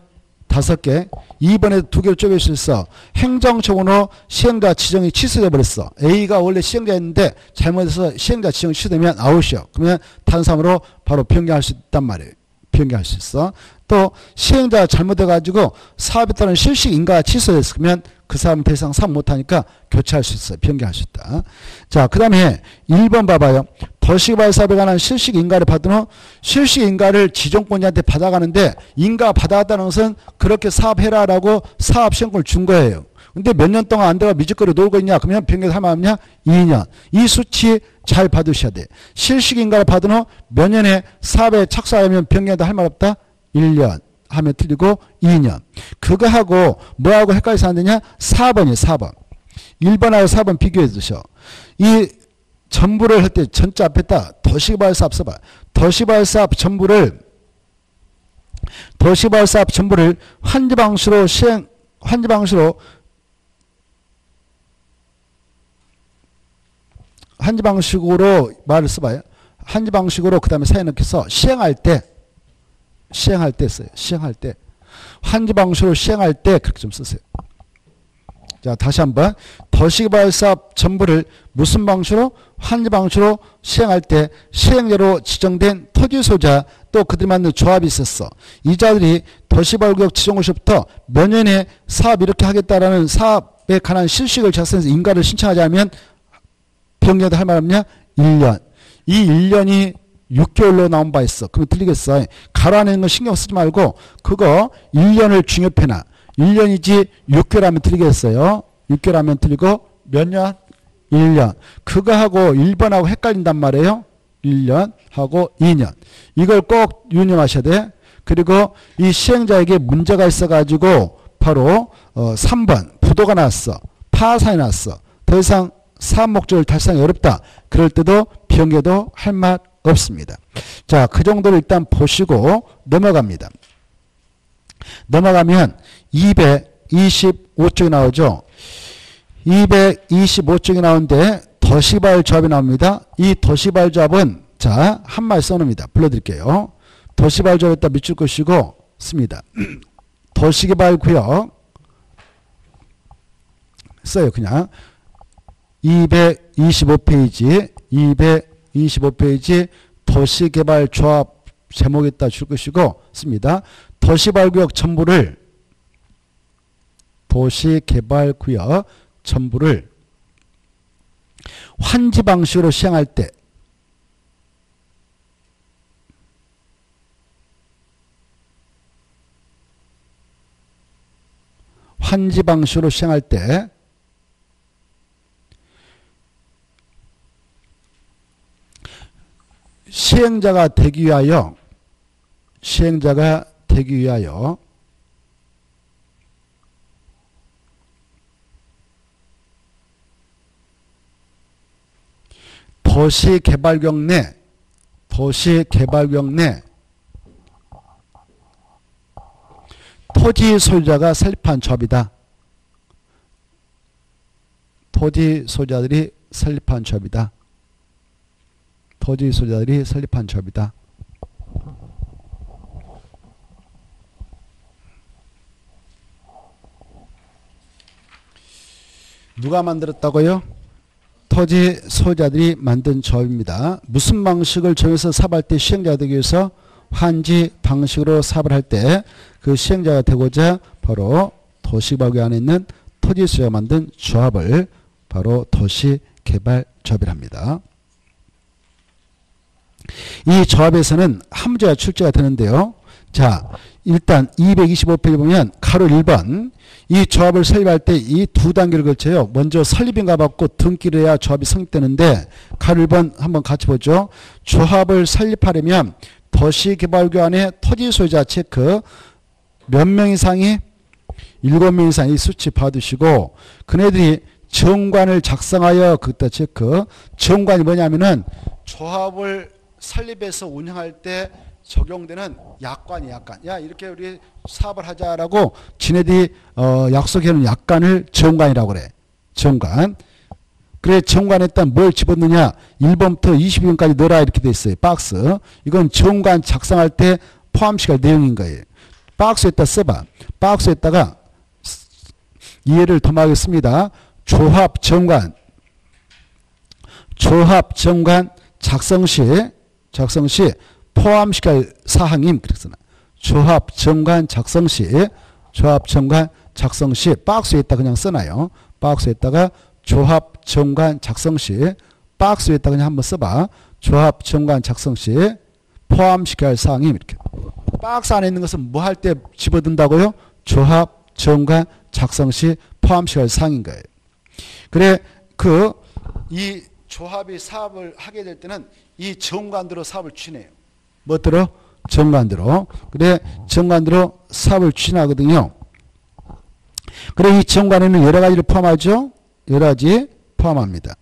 5개. 2번에 2개로 쪼갤 수 있어. 행정청으로 시행자 지정이 취소돼 버렸어. A가 원래 시행자였는데 잘못해서 시행자 지정이 취소되면 아웃이요. 그러면 다른 사람으로 바로 변경할 수 있단 말이에요. 변경할 수 있어. 또 시행자가 잘못해가지고 사업에 따른 실시 인가가 취소됐어. 그러면 그 사람 더 이상 사업 못하니까 교체할 수 있어. 변경할 수 있다. 자, 그 다음에 1번 봐봐요. 도시개발 사업에 관한 실식 인가를 받은 후 실식 인가를 지정권자한테 받아가는데 인가 받아갔다는 것은 그렇게 사업해라라고 사업 시행권을 준 거예요. 근데 몇 년 동안 안 되고 미적거리 놀고 있냐? 그러면 변경 할 만하냐? 2년. 이 수치 잘 받으셔야 돼. 실식 인가를 받은 후 몇 년에 사업에 착수하면 변경도 할 말 없다? 1년. 하면 틀리고 2년. 그거하고 뭐하고 헷갈려서 안 되냐? 4번이에요. 4번. 1번하고 4번 비교해 주셔. 이 전부를 할 때 전자 앞에다 도시개발 사업 써봐. 도시개발 사업 전부를 환지 방식으로 말을 써봐요. 환지 방식으로 그 다음에 사에 넣기서 시행할 때 써요. 시행할 때. 환지 방식으로 시행할 때 그렇게 좀 쓰세요. 자, 다시 한번. 도시개발 사업 전부를 무슨 방식으로? 환지 방식으로 시행할 때 시행자로 지정된 토지 소유자 또 그들이 만든 조합이 있었어. 이 자들이 도시개발구역 지정으로부터 몇 년에 사업 이렇게 하겠다라는 사업에 관한 실식을 작성해서 인가를 신청하지 않으면 변경도 할 말 없냐? 1년. 이 1년이 6개월로 나온 바 있어. 그러면 틀리겠어. 가로 안에 있는 거 신경 쓰지 말고 그거 1년을 중요해놔. 1년이지 6개월 하면 틀리겠어요. 6개월 하면 틀리고 몇 년? 1년. 그거하고 1번하고 헷갈린단 말이에요. 1년하고 2년. 이걸 꼭 유념하셔야 돼. 그리고 이 시행자에게 문제가 있어가지고 바로 3번 부도가 났어. 파산이 났어. 더 이상 사업 목적을 달성하기 어렵다. 그럴 때도 변경도 할 말 없습니다. 자, 그 정도를 일단 보시고 넘어갑니다. 넘어가면 225쪽이 나오죠. 225쪽이 나오는데 도시개발 조합이 나옵니다. 이 도시개발 조합은 자, 한 말 써놓습니다. 불러드릴게요. 도시개발 조합에다 밑줄 것이고 씁니다. 도시개발 구역 써요. 그냥 225페이지 225페이지 도시개발 조합 제목에다 줄 것이고 씁니다. 도시개발구역 전부를 환지 방식으로 시행할 때 시행자가 되기 위하여 도시개발구역 내 토지 소유자가 설립한 조합이다. 토지 소유자들이 설립한 조합이다. 누가 만들었다고요? 토지 소유자들이 만든 조합입니다. 무슨 방식을 정해서 사업할 때 시행자가 되기 위해서 환지 방식으로 사업을 할 때 그 시행자가 되고자 바로 도시개발구역 안에 있는 토지 소유자가 만든 조합을 바로 도시개발조합이라 합니다. 이 조합에서는 함무제가 출제가 되는데요. 자, 일단 225페이지 보면 가로 1번 이 조합을 설립할 때 이 두 단계를 거쳐요. 먼저 설립인가 받고 등기를 해야 조합이 성립되는데 가로 1번 한번 같이 보죠. 조합을 설립하려면 도시개발구역 안에 토지 소유자 체크 몇 명 이상이 7명 이상 이 수치 받으시고 그네들이 정관을 작성하여 그때 체크. 정관이 뭐냐면은 조합을 설립해서 운영할 때 적용되는 약관이 약관. 야, 이렇게 우리 사업을 하자라고 지네들이 약속해놓은 약관을 정관이라고 그래. 정관. 그래, 정관에다 뭘 집었느냐? 1번부터 20번까지 넣어라 이렇게 돼 있어요. 박스. 이건 정관 작성할 때 포함시킬 내용인 거예요. 박스에다 써봐. 박스에다가 이해를 더하겠습니다. 조합 정관 작성 시 포함시킬 사항임. 그래서 조합 정관 작성 시 박스에다 그냥 써놔요. 박스에다가 조합 정관 작성 시 박스에다 그냥 한번 써봐. 조합 정관 작성 시 포함시켜야 할 사항이 이렇게. 박스 안에 있는 것은 뭐 할 때 집어든다고요? 조합 정관 작성 시 포함시켜야 할 사항인 거예요. 그래 이 조합이 사업을 하게 될 때는 이 정관대로 사업을 추진해요. 뭐대로? 정관대로. 그래 정관대로 사업을 추진하거든요. 그래 이 정관에는 여러 가지를 포함하죠. 여러 가지 포함합니다.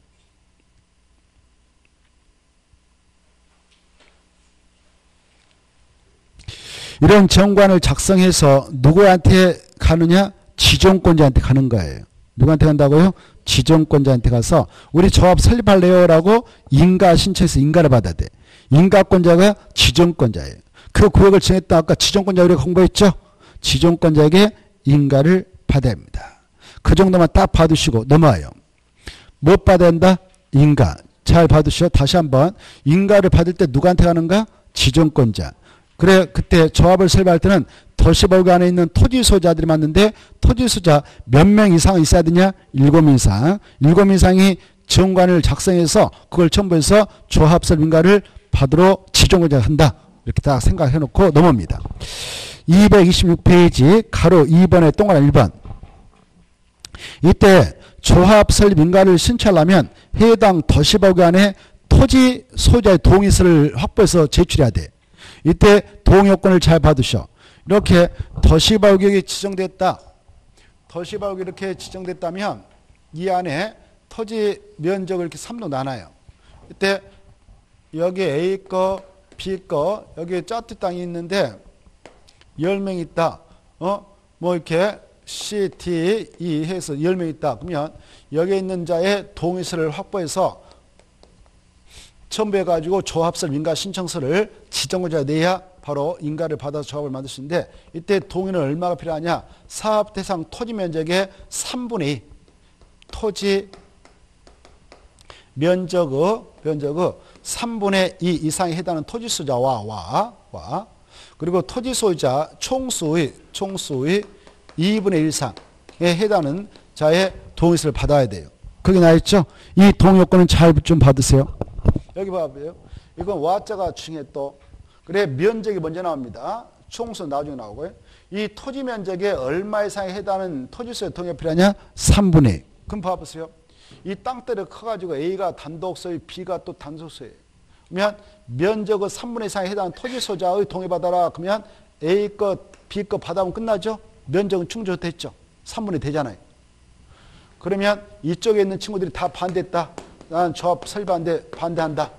이런 정관을 작성해서 누구한테 가느냐? 지정권자한테 가는 거예요. 누구한테 간다고요? 지정권자한테 가서 우리 조합 설립할래요? 라고 인가 신청해서 인가를 받아야 돼. 인가권자가 지정권자예요. 그 구역을 정했다 아까 지정권자 우리가 공부했죠? 지정권자에게 인가를 받아야 합니다. 그 정도만 딱 받으시고 넘어와요. 뭐 받아야 한다? 인가. 잘 받으시오. 다시 한번 인가를 받을 때 누구한테 가는가? 지정권자. 그래 그때 조합을 설립할 때는 도시벌구 안에 있는 토지소자들이 맞는데 토지소자 몇 명 이상 있어야 되냐? 7명 이상. 7명 이상이 정관을 작성해서 그걸 첨부해서 조합 설립 인가를 받으러 지정권자가 한다. 이렇게 딱 생각해 놓고 넘어옵니다. 226페이지 가로 2번에 동그란 1번. 이때 조합 설립 인가를 신청하려면 해당 도시벌구 안에 토지 소유자의 동의서를 확보해서 제출해야 돼. 이때 동의요건을 잘 받으셔. 이렇게 도시벌구역이 지정됐다. 도시벌구역이 이렇게 지정됐다면 이 안에 토지 면적을 이렇게 3로 나눠요. 이때 여기 A 거, B 거, 여기 짜투 땅이 있는데 10명 있다. 뭐 이렇게 C, D, E 해서 10명 있다. 그러면 여기 있는 자의 동의서를 확보해서 첨부해가지고 조합설 인가 신청서를 지정권자가 내야 바로 인가를 받아서 조합을 만들 수 있는데 이때 동의는 얼마가 필요하냐? 사업 대상 토지 면적의 3분의 2 토지 면적의 3분의 2 이상에 해당하는 토지 소유자와 그리고 토지 소유자 총수의 2분의 1 이상에 해당하는 자의 동의서를 받아야 돼요. 거기 나있죠? 이 동의요건은 잘 좀 받으세요. 여기 봐봐요. 이건 와자가 중에 또 그래 면적이 먼저 나옵니다. 총수 나중에 나오고요. 이 토지 면적에 얼마 이상에 해당하는 토지소유 동의가 필요하냐? 3분의 2. 그럼 봐보세요. 이 땅덩이가 커가지고 A가 단독 소유, B가 또 단독 소유예요. 그러면 면적의 3분의 2 이상에 해당하는 토지소유자의 동의 받아라. 그러면 A 것, B 것 받아오면 끝나죠? 면적은 충족됐죠. 3분의 2 되잖아요. 그러면 이쪽에 있는 친구들이 다 반대했다. 난 조합 설립하는데 반대한다.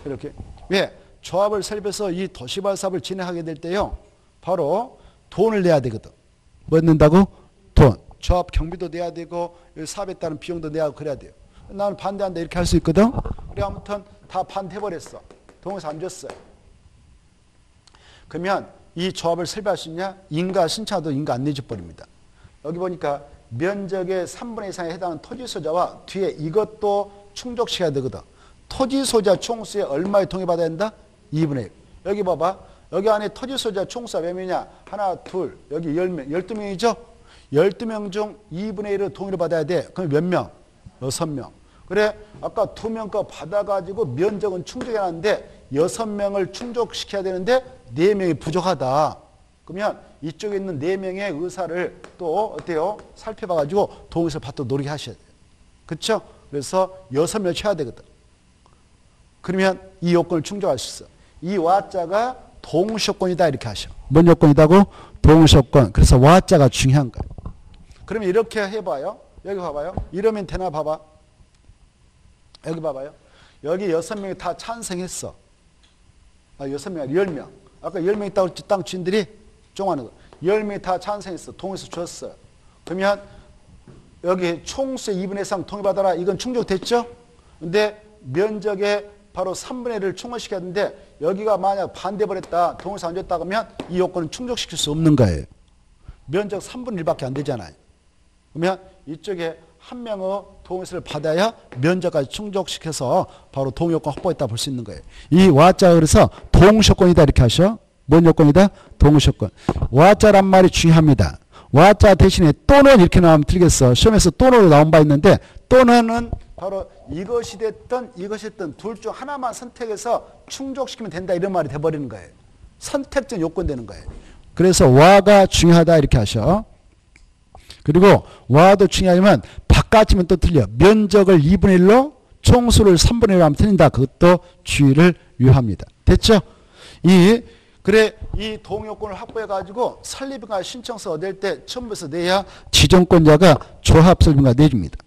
이렇게. 왜? 조합을 설립해서 이 도시발 사업을 진행하게 될 때요. 바로 돈을 내야 되거든. 뭐 낸다고? 돈. 조합 경비도 내야 되고 사업에 따른 비용도 내야 하고 그래야 돼요. 나는 반대한다 이렇게 할 수 있거든. 그래 아무튼 다 반대해버렸어. 동의서 안 줬어요. 그러면 이 조합을 설립할 수 있냐? 인가 신청도 인가 안 내줘 버립니다. 여기 보니까 면적의 3분의 이상에 해당하는 토지소유자와 뒤에 이것도 충족시켜야 되거든. 토지소유자 총수에 얼마에 동의받아야 된다? 2분의 1. 여기 봐봐. 여기 안에 토지소유자 총수가 몇 명이냐? 하나, 둘, 여기 10명, 12명이죠? 12명 중 2분의 1을 동의를 받아야 돼. 그럼 몇 명? 6명. 그래, 아까 2명 거 받아가지고 면적은 충족해놨는데 6명을 충족시켜야 되는데 4명이 부족하다. 그러면 이쪽에 있는 4명의 의사를 또 어때요? 살펴봐가지고 동의서를 받도록 노력하셔야 돼요. 그렇죠? 그래서 6명을 쳐야 되거든. 그러면 이 요건을 충족할 수 있어. 이 와자가 동시요건이다 이렇게 하셔. 뭔 요건이다고? 동시요건. 그래서 와자가 중요한 거예요. 그러면 이렇게 해봐요. 여기 봐봐요. 이러면 되나 봐봐. 여기 봐봐요. 여기 6명이 다 찬성했어. 6명 아니라 10명. 아까 10명 있다고 땅 주인들이 종하는 거. 10명이 다 찬성했어. 동의서 줬어요. 그러면 여기 총수의 2분의 3 동의받아라. 이건 충족됐죠? 근데 면적의 바로 3분의 1을 충족시켜야 되는데 여기가 만약 반대버렸다. 동의서 안 줬다 그러면 이 요건은 충족시킬 수 없는 거예요. 면적 3분의 1밖에 안 되잖아요. 그러면 이쪽에 한 명의 동의서를 받아야 면적까지 충족시켜서 바로 동의요건 확보했다 볼 수 있는 거예요. 이 와자 그래서 동시요건이다 이렇게 하셔. 뭔 요건이다? 동시요건. 와자란 말이 중요합니다. 와자 대신에 또는 이렇게 나오면 틀리겠어. 시험에서 또는으로 나온 바 있는데 또는은 바로 이것이 됐든 이것이 됐든 둘 중 하나만 선택해서 충족시키면 된다 이런 말이 돼버리는 거예요. 선택적 요건 되는 거예요. 그래서 와가 중요하다 이렇게 하셔. 그리고 와도 중요하지만 바깥이면 또 틀려. 면적을 2분의 1로 총수를 3분의 1로 하면 틀린다. 그것도 주의를 유합니다. 됐죠? 그래 이 동요건을 확보해가지고 설립인가 신청서 낼 때 첨부해서 내야 지정권자가 조합 설립인가 내줍니다.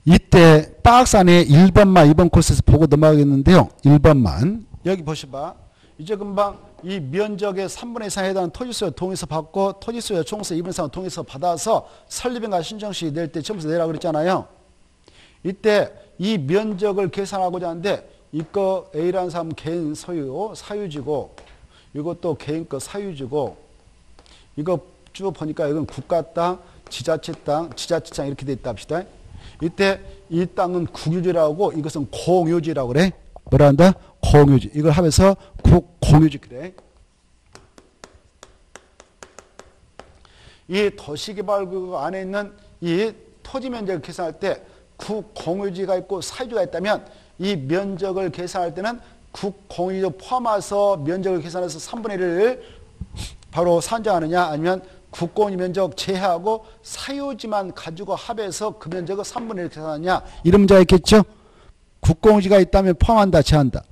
이때 박스 안에 1번만 2번 코스에서 보고 넘어가겠는데요. 1번만 여기 보셔봐. 이제 금방 이 면적의 3분의 2 이상에 해당하는 토지소유 동의서 받고 토지소유 총수 2분의 3 이상 동의서 받아서 설립인가 신청시 낼 때 첨부해서 내라고 그랬잖아요. 이때 이 면적을 계산하고자 하는데 이거 A라는 사람은 개인 소유 사유지고 이것도 개인 거 사유지고 이거 쭉 보니까 이건 국가 땅, 지자체 땅, 지자체 땅 이렇게 돼 있다 합시다. 이때 이 땅은 국유지라고 이것은 공유지라고 그래. 뭐라 한다? 공유지. 이걸 하면서 공유지 그래. 이 도시개발구역 안에 있는 이 토지 면적을 계산할 때 국공유지가 있고 사유지가 있다면 이 면적을 계산할 때는 국공유지 포함해서 면적을 계산해서 3분의 1을 바로 산정하느냐 아니면 국공유지 면적 제하고 사유지만 가지고 합해서 그 면적을 3분의 1 계산하느냐 이런 문제가 있겠죠. 국공유지가 있다면 포함한다 제한다.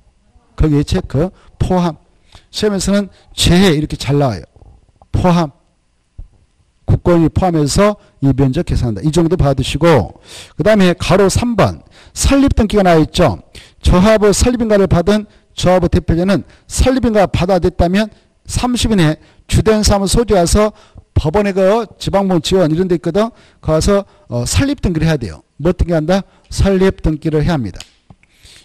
거기에 체크 포함. 시험에서는 제해 이렇게 잘 나와요. 포함. 국공유지 포함해서 이 면적 계산한다. 이 정도 받으시고 그 다음에 가로 3번 설립등기가 나와있죠. 조합의 설립인가를 받은 조합의 대표자는 설립인가 받아냈다면 30일 내에 주된 사무 소지 가서 법원에 그 지방법원 지원 이런 데 있거든. 가서 설립등기를 해야 돼요. 뭐 등기한다? 설립등기를 해야 합니다.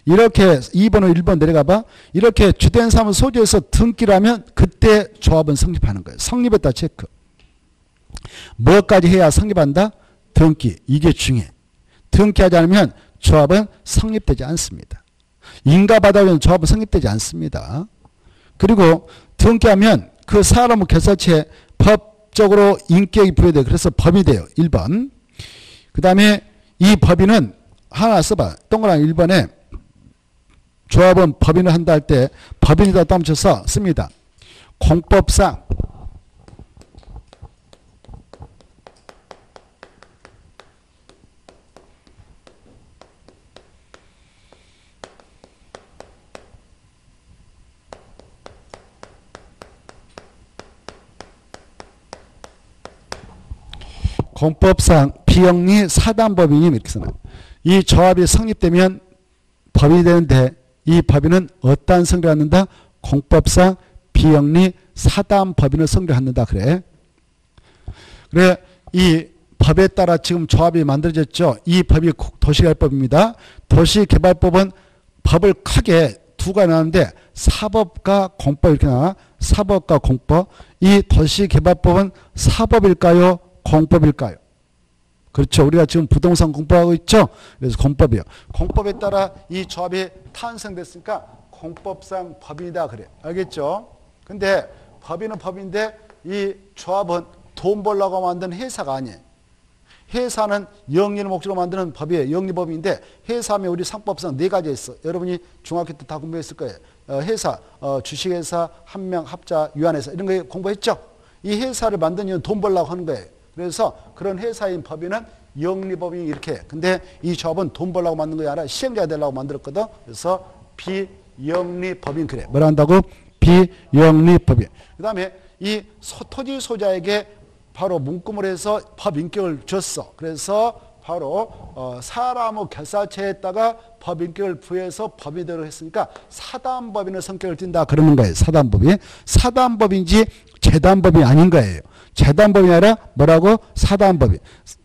이렇게 2번으로 1번 내려가봐. 이렇게 주된 사무 소지에서 등기를 하면 그때 조합은 성립하는 거예요. 성립했다 체크. 뭐까지 해야 성립한다? 등기. 이게 중요해. 등기하지 않으면 조합은 성립되지 않습니다. 인가받아오면 조합은 성립되지 않습니다. 그리고 등기하면 그 사람의 결사체에 법적으로 인격이 부여돼요. 그래서 법이 돼요. 1번. 그 다음에 이 법인은 하나 써봐. 동그라미 1번에 조합은 법인을 한다 할 때 법인이다 떠붙여서 씁니다. 공법상 공법상 비영리 사단법인이 이렇게 써놔요. 이 조합이 성립되면 법이 되는데 이 법인은 어떠한 성격을 갖는다? 공법상 비영리 사단법인을 성립한다 그래. 그래 이 법에 따라 지금 조합이 만들어졌죠. 이 법이 도시개발법입니다. 도시개발법은 법을 크게 두 가지 나누는데 사법과 공법 이렇게 나와. 사법과 공법. 이 도시개발법은 사법일까요? 공법일까요? 그렇죠. 우리가 지금 부동산 공법하고 있죠. 그래서 공법이요. 공법에 따라 이 조합이 탄생됐으니까 공법상 법이다 그래. 알겠죠? 근데 법인은 법인데 이 조합은 돈 벌려고 만든 회사가 아니에요. 회사는 영리를 목적으로 만드는 법이에요. 영리법인데 회사하면 우리 상법상 4가지 있어. 여러분이 중학교 때 다 공부했을 거예요. 회사, 주식회사, 한명, 합자, 유한회사 이런 거 공부했죠. 이 회사를 만든 이유는 돈 벌려고 하는 거예요. 그래서 그런 회사인 법인은 영리법인이 이렇게 해. 근데 이 조합은 돈 벌려고 만든 게 아니라 시행자가 되려고 만들었거든. 그래서 비영리법인 그래. 뭐라 한다고? 비영리법인. 그 다음에 이 토지 소자에게 바로 문구를 해서 법인격을 줬어. 그래서 바로 사람의 결사체에다가 법인격을 부여해서 법인대로 했으니까 사단법인의 성격을 띈다 그러는 거예요. 사단법인. 사단법인지 재단법이 아닌 거예요. 재단법이 아니라 뭐라고? 사단법인.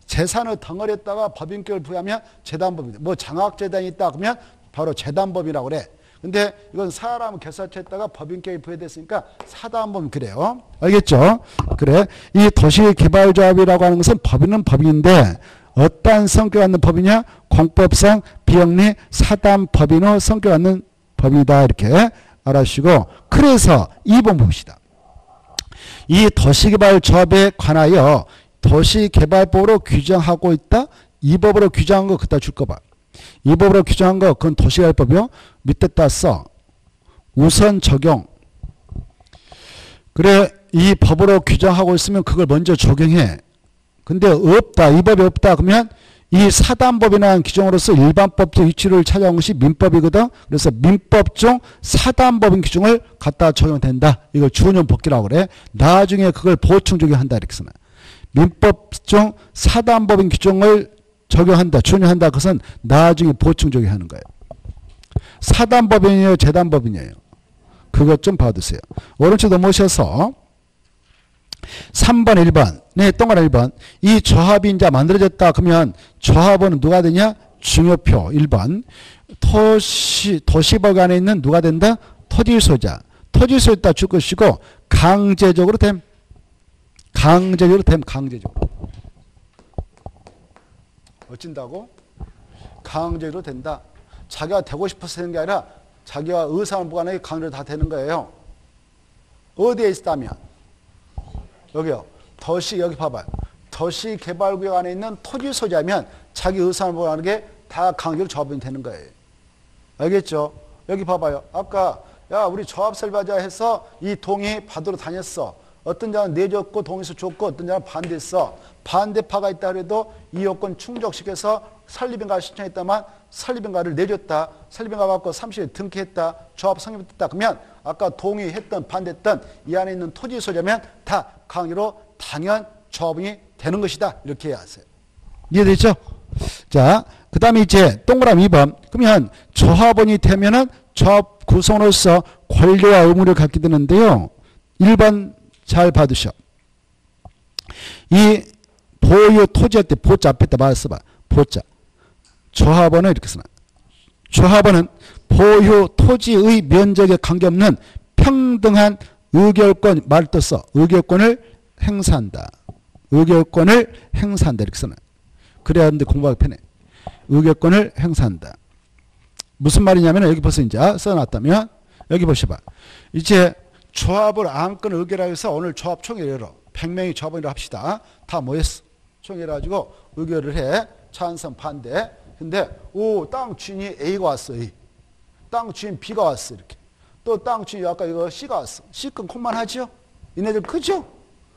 재산을 덩어리에다가 법인격을 부여하면 재단법입니다. 뭐 장학재단이 있다 그러면 바로 재단법이라고 그래. 근데 이건 사람 결사체에다가 법인격이 부여됐으니까 사단법인 그래요. 알겠죠? 그래. 이 도시개발조합이라고 하는 것은 법인은 법인인데 어떠한 성격 갖는 법이냐? 공법상 비영리 사단법인의 성격 갖는 법이다. 이렇게 알아주시고 그래서 2번 봅시다. 이 도시개발 조합에 관하여 도시개발법으로 규정하고 있다. 이 법으로 규정한 거 그따 줄 거 봐. 이 법으로 규정한 거 그건 도시개발법이요. 밑에다 써. 우선 적용. 그래 이 법으로 규정하고 있으면 그걸 먼저 적용해. 근데 없다. 이 법이 없다. 그러면 이 사단법이라는 규정으로서 일반법적 위치를 찾아온 것이 민법이거든. 그래서 민법 중 사단법인 규정을 갖다 적용된다. 이걸 준용 복귀라고 그래. 나중에 그걸 보충 적용한다. 이렇게 쓰나. 민법 중 사단법인 규정을 적용한다. 준용한다. 그것은 나중에 보충 적용하는 거예요. 사단법인이에요? 재단법인이에요? 그것 좀 봐두세요. 오른쪽 넘어오셔서 3번, 1번. 네, 동그란 1번. 이 조합이 이제 만들어졌다. 그러면 조합은 누가 되냐? 중요표 1번. 도시법 안에 있는 누가 된다? 토지소유자. 토지소유자 줄 것이고 강제적으로 됨. 강제적으로 됨. 강제적으로. 어쩐다고? 강제적으로 된다. 자기가 되고 싶어서 되는 게 아니라 자기가 의사는 무관하게 강제로 다 되는 거예요. 어디에 있다면? 여기요. 여기 봐봐요. 도시개발구역 안에 있는 토지 소유자면 자기 의사는 무관하게 다 강제로 조합이 되는 거예요. 알겠죠? 여기 봐봐요. 아까 야 우리 조합 설계하자 해서 이 동의 받으러 다녔어. 어떤 자는 내줬고 동의서 줬고 어떤 자는 반대했어. 반대파가 있다 그래도 이 요건 충족시켜서 설립인가를 신청했다만 설립인가를 내줬다. 설립인가 받고 30일 등기했다. 조합 성립됐다. 그러면 아까 동의했던 반대했던 이 안에 있는 토지 소유자면 다 강제로 당연 조합이 되는 것이다. 이렇게 해야 하세요. 이해되죠? 자, 그 다음에 이제 동그라미 2번. 그러면 조합원이 되면은 조합 구성으로서 권리와 의무를 갖게 되는데요. 1번 잘 봐두셔. 이 보유 토지할 때 보자 앞에다 말을 봐. 보자. 조합원은 이렇게 쓰나. 조합원은 보유 토지의 면적에 관계없는 평등한 의결권 말을 또 써. 의결권을 행사한다. 의결권을 행사한다. 이렇게 쓰나. 그래야 하는데 공부하기 편해. 의결권을 행사한다. 무슨 말이냐면 여기 벌써 이제 써놨다면 여기 보셔봐. 이제 조합을 안건 의결하기 위해서 오늘 조합 총회를 열어. 100명이 조합원이라 합시다. 다 모였어. 총회를 가지고 의결을 해. 찬성 반대. 근데 땅 주인이 A가 왔어. A. 땅 주인 B가 왔어. 이렇게. 또 땅 주인 아까 이거 C가 왔어. C건 콩만 하죠. 이네들 크죠.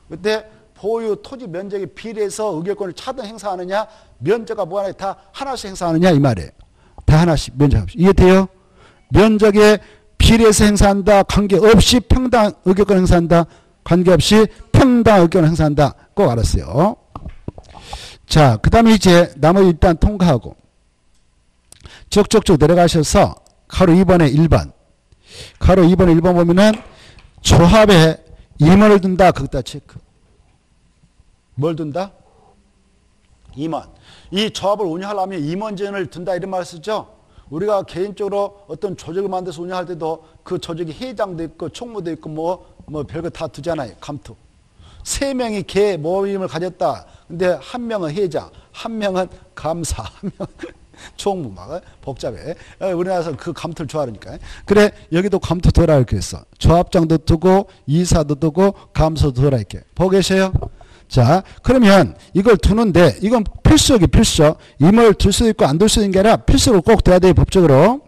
그때 보유 토지 면적에 비례해서 의결권을 차등 행사하느냐 면적과 무관하게 다 하나씩 행사하느냐 이 말이에요. 다 하나씩 면적. 이해돼요? 면적에 비례해서 행사한다. 관계없이 평당 의결권 행사한다. 관계없이 평당 의결권 행사한다. 꼭 알았어요. 자, 그 다음에 이제 나머지 일단 통과하고 쭉쭉쭉 내려가셔서 가로 2번에 1번. 가로 2번에 1번 보면은 조합에 임원을 둔다. 거기다 체크. 뭘 둔다? 임원. 이 조합을 운영하려면 임원진을 둔다 이런 말 쓰죠. 우리가 개인적으로 어떤 조직을 만들어서 운영할 때도 그 조직이 회장도 있고 총무도 있고 뭐 별거 다 두잖아요. 감투. 3명이 개 모임을 가졌다. 근데 한 명은 회장, 한 명은 감사, 한 명은 총무 막 복잡해. 우리나라에서 그 감투를 좋아하니까. 그래 여기도 감투 둬라 이렇게 했어. 조합장도 두고 이사도 두고 감사도 둬라 이렇게. 보고 계세요? 자, 그러면 이걸 두는데 이건 필수적이 필수. 임을 둘 수도 있고 안 둘 수도 있는 게 아니라 필수로 꼭 둬야 돼요. 법적으로.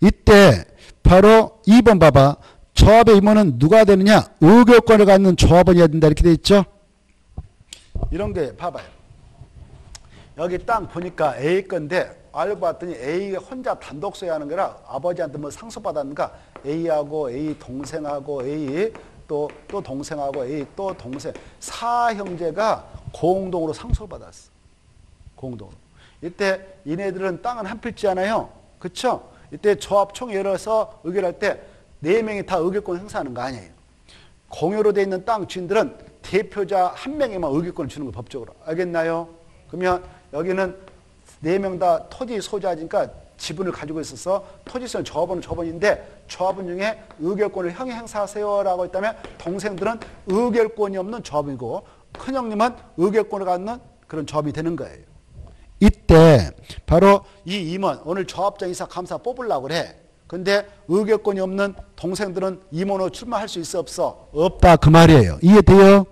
이때 바로 2번 봐봐. 조합의 임원은 누가 되느냐? 의결권을 갖는 조합원이어야 된다. 이렇게 돼 있죠. 이런 게 봐봐요. 여기 땅 보니까 A 건데 알고 봤더니 A가 혼자 단독 소유하는 거라 아버지한테 뭐 상속받았는가 A하고 A 동생하고 A 또 동생하고 A 또 동생 4형제가 공동으로 상속을 받았어. 공동으로. 이때 이네들은 땅은 한 필지잖아요. 그쵸? 이때 조합총 열어서 의결할 때 4명이 다 의결권 행사하는 거 아니에요. 공유로 돼 있는 땅 주인들은 대표자 1명에만 의결권을 주는 거 법적으로. 알겠나요? 그러면 여기는 4명 다 토지 소유자니까 지분을 가지고 있어서 토지성 조합원은 조합원인데 조합원 중에 의결권을 형이 행사하세요라고 했다면 동생들은 의결권이 없는 조합이고 큰형님은 의결권을 갖는 그런 조합이 되는 거예요. 이때 바로 이 임원 오늘 조합장 이사 감사 뽑으려고 그래. 근데 의결권이 없는 동생들은 임원으로 출마할 수 있어 없어? 없다 그 말이에요. 이해돼요?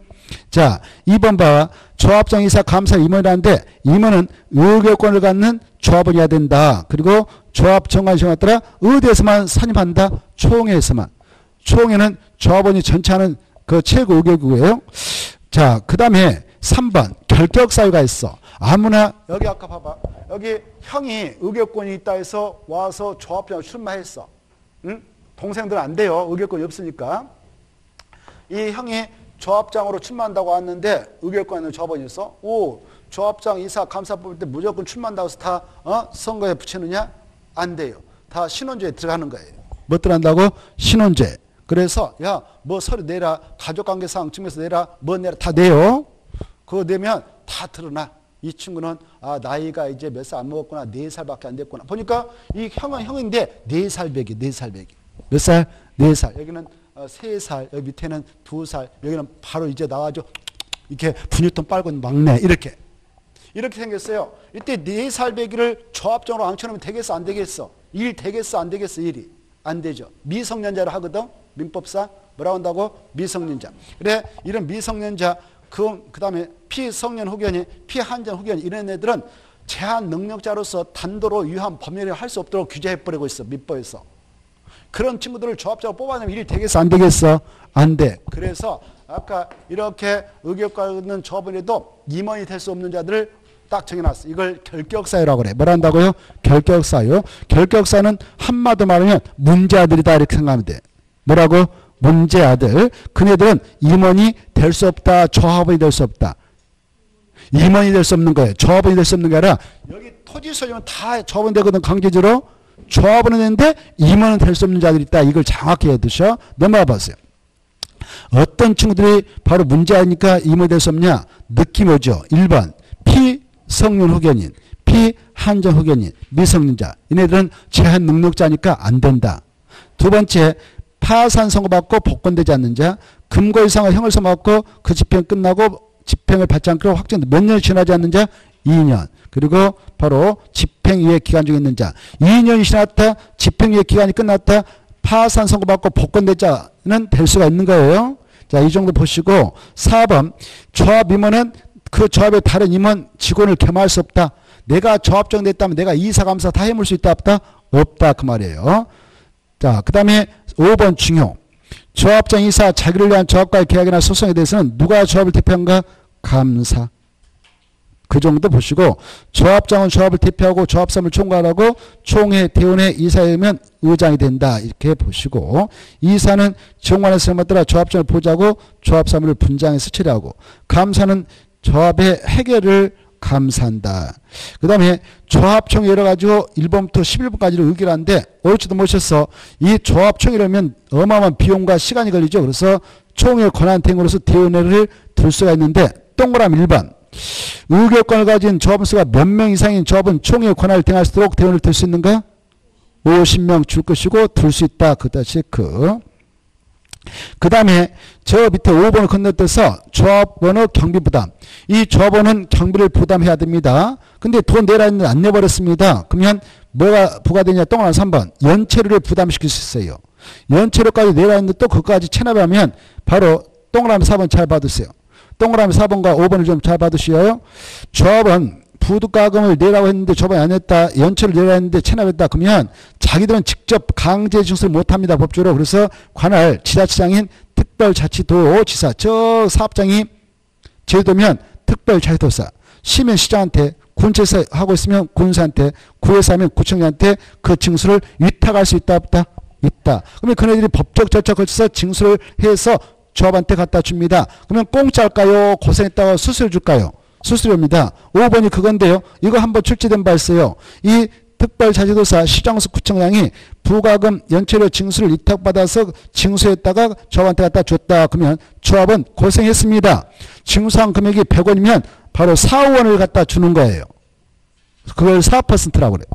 자 2번 봐. 조합장 이사 감사 임원이라는데 임원은 의결권을 갖는 조합원이어야 된다. 그리고 조합 정관 시험에 따라 어디에서만 산입한다? 총회에서만. 총회는 조합원이 전체하는 그 최고 의결구예요. 자 그 다음에 3번 결격 사유가 있어. 아무나 여기 아까 봐봐. 여기 형이 의결권이 있다 해서 와서 조합장으로 출마했어. 응? 동생들은 안 돼요. 의결권이 없으니까. 이 형이 조합장으로 출마한다고 왔는데 의결권 있는 조합원이었어. 오, 조합장 이사 감사 뽑을 때 무조건 출마한다고 해서 다 선거에 붙이느냐? 안 돼요. 다 신원제에 들어가는 거예요. 뭐 들어간다고? 신원제. 그래서 야 뭐 서류 내라. 가족관계사항 증명서 내라. 뭐 내라. 다 내요. 그거 내면 다 드러나. 이 친구는 나이가 이제 몇 살 안 먹었구나. 4살밖에 안 됐구나. 보니까 이 형은 형인데 4살 배기. 4살 배기. 몇 살? 4살. 여기는 3살. 여기 밑에는 2살. 여기는 바로 이제 나와가지고 이렇게 분유통 빨고 막내. 이렇게 생겼어요. 이때 4살 배기를 조합장으로 앉혀놓으면 되겠어? 안 되겠어? 일 되겠어? 안 되겠어? 일이 안 되죠. 미성년자를 하거든. 민법상 뭐라고 한다고? 미성년자. 그래 이런 미성년자 그 다음에 피성년 후견인, 피한전 후견인 이런 애들은 제한 능력자로서 단도로 유한 법률을 할 수 없도록 규제해버리고 있어. 민법에서. 그런 친구들을 조합장으로 뽑아내면 일이 되겠어? 안 되겠어? 안 돼. 그래서 아까 이렇게 의결권 있는 조합원에도 임원이 될 수 없는 자들을 딱 정해놨어. 이걸 결격사유라고 그래. 뭘 한다고요? 결격사유. 결격사는 한마디로 말하면 문제아들이다 이렇게 생각하면 돼. 뭐라고? 문제아들. 그네들은 임원이 될 수 없다. 조합원이 될 수 없다. 임원이 될 수 없는 거예요. 조합원이 될 수 없는 게 아니라 여기 토지 소유는 다 조합원 되거든. 강제적으로. 조합원은 되는데 임원은 될 수 없는 자들이 있다. 이걸 정확히 해두셔. 넘어가 보세요. 어떤 친구들이 바로 문제아니까 임원이 될 수 없냐? 느낌이 오죠. 1번 피성년 후견인, 피한전 후견인, 미성년자. 이네들은 제한 능력자니까 안 된다. 두 번째 파산 선고받고 복권되지 않는 자, 금고 이상의 형을 선고받고 그 집행 끝나고 집행을 받지 않고 확정돼 몇 년이 지나지 않는 자 2년. 그리고 바로 집행유예 기간 중에 있는 자 2년이 지났다. 집행유예 기간이 끝났다. 파산 선고받고 복권된 자는 될 수가 있는 거예요. 자, 이 정도 보시고 4번 조합 임원은 그 조합의 다른 임원 직원을 겸할 수 없다. 내가 조합장 됐다면 내가 이사 감사 다 해물 수 있다 없다? 없다 그 말이에요. 자, 그 다음에 5번 중요. 조합장 이사 자기를 위한 조합과의 계약이나 소송에 대해서는 누가 조합을 대표한가? 감사. 그 정도 보시고 조합장은 조합을 대표하고 조합사무를 총괄하고 총회, 대원회, 이사회면 의장이 된다. 이렇게 보시고 이사는 정관의 사람에 따라 조합장을 보좌하고 조합사무를 분장해서 처리하고 감사는 조합의 해결을 감사한다. 그 다음에 조합총회 열어가지고 1번부터 11번까지를 의결하는데 옳지도 못했어. 이 조합총회라면 어마어마한 비용과 시간이 걸리죠. 그래서 총회 권한대행으로서 대원회를 둘 수가 있는데 동그라미 1번 의결권을 가진 조합원 수가 몇 명 이상인 조합은 총회 권한을 대행할 수 있도록 대원을 들 수 있는가? 50명 줄 것이고 둘 수 있다. 그다 체크. 그 다음에 저 밑에 5번을 건너뛰어서 조합원의 경비 부담. 이 조합원은 경비를 부담해야 됩니다. 근데 돈 내라 했는데 안 내버렸습니다. 그러면 뭐가 부과되냐? 동그라미 3번. 연체료를 부담시킬 수 있어요. 연체료까지 내라 했는데 또 그것까지 체납하면 바로 동그라미 4번 잘 받으세요. 동그라미 4번과 5번을 좀 잘 받으시어요. 조합은 부득가금을 내라고 했는데 조합이 안 했다. 연체를 내라 했는데 체납했다. 그러면 자기들은 직접 강제 징수를 못합니다. 법적으로. 그래서 관할 지자체장인 특별자치도지사 저 사업장이 제도면 특별자치도사 시민시장한테 군체에서 하고 있으면 군사한테 구에서 하면 구청장한테 그 징수를 위탁할 수 있다 없다? 있다. 그러면 그네들이 법적 절차 거쳐서 징수를 해서 조합한테 갖다 줍니다. 그러면 공짜일까요? 고생했다고 수수료 줄까요? 수수료입니다. 5번이 그건데요. 이거 한번 출제된 바 있어요. 이 특별자치도사 시장수 구청장이 부가금 연체료 징수를 위탁받아서 징수했다가 조합한테 갖다 줬다. 그러면 조합은 고생했습니다. 징수한 금액이 100원이면 바로 4, 5원을 갖다 주는 거예요. 그걸 4%라고 그래요.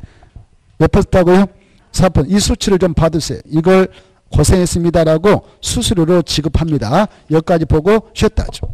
몇 퍼센트라고요? 4%. 이 수치를 좀 받으세요. 이걸 고생했습니다라고 수수료로 지급합니다. 여기까지 보고 쉬었다 하죠.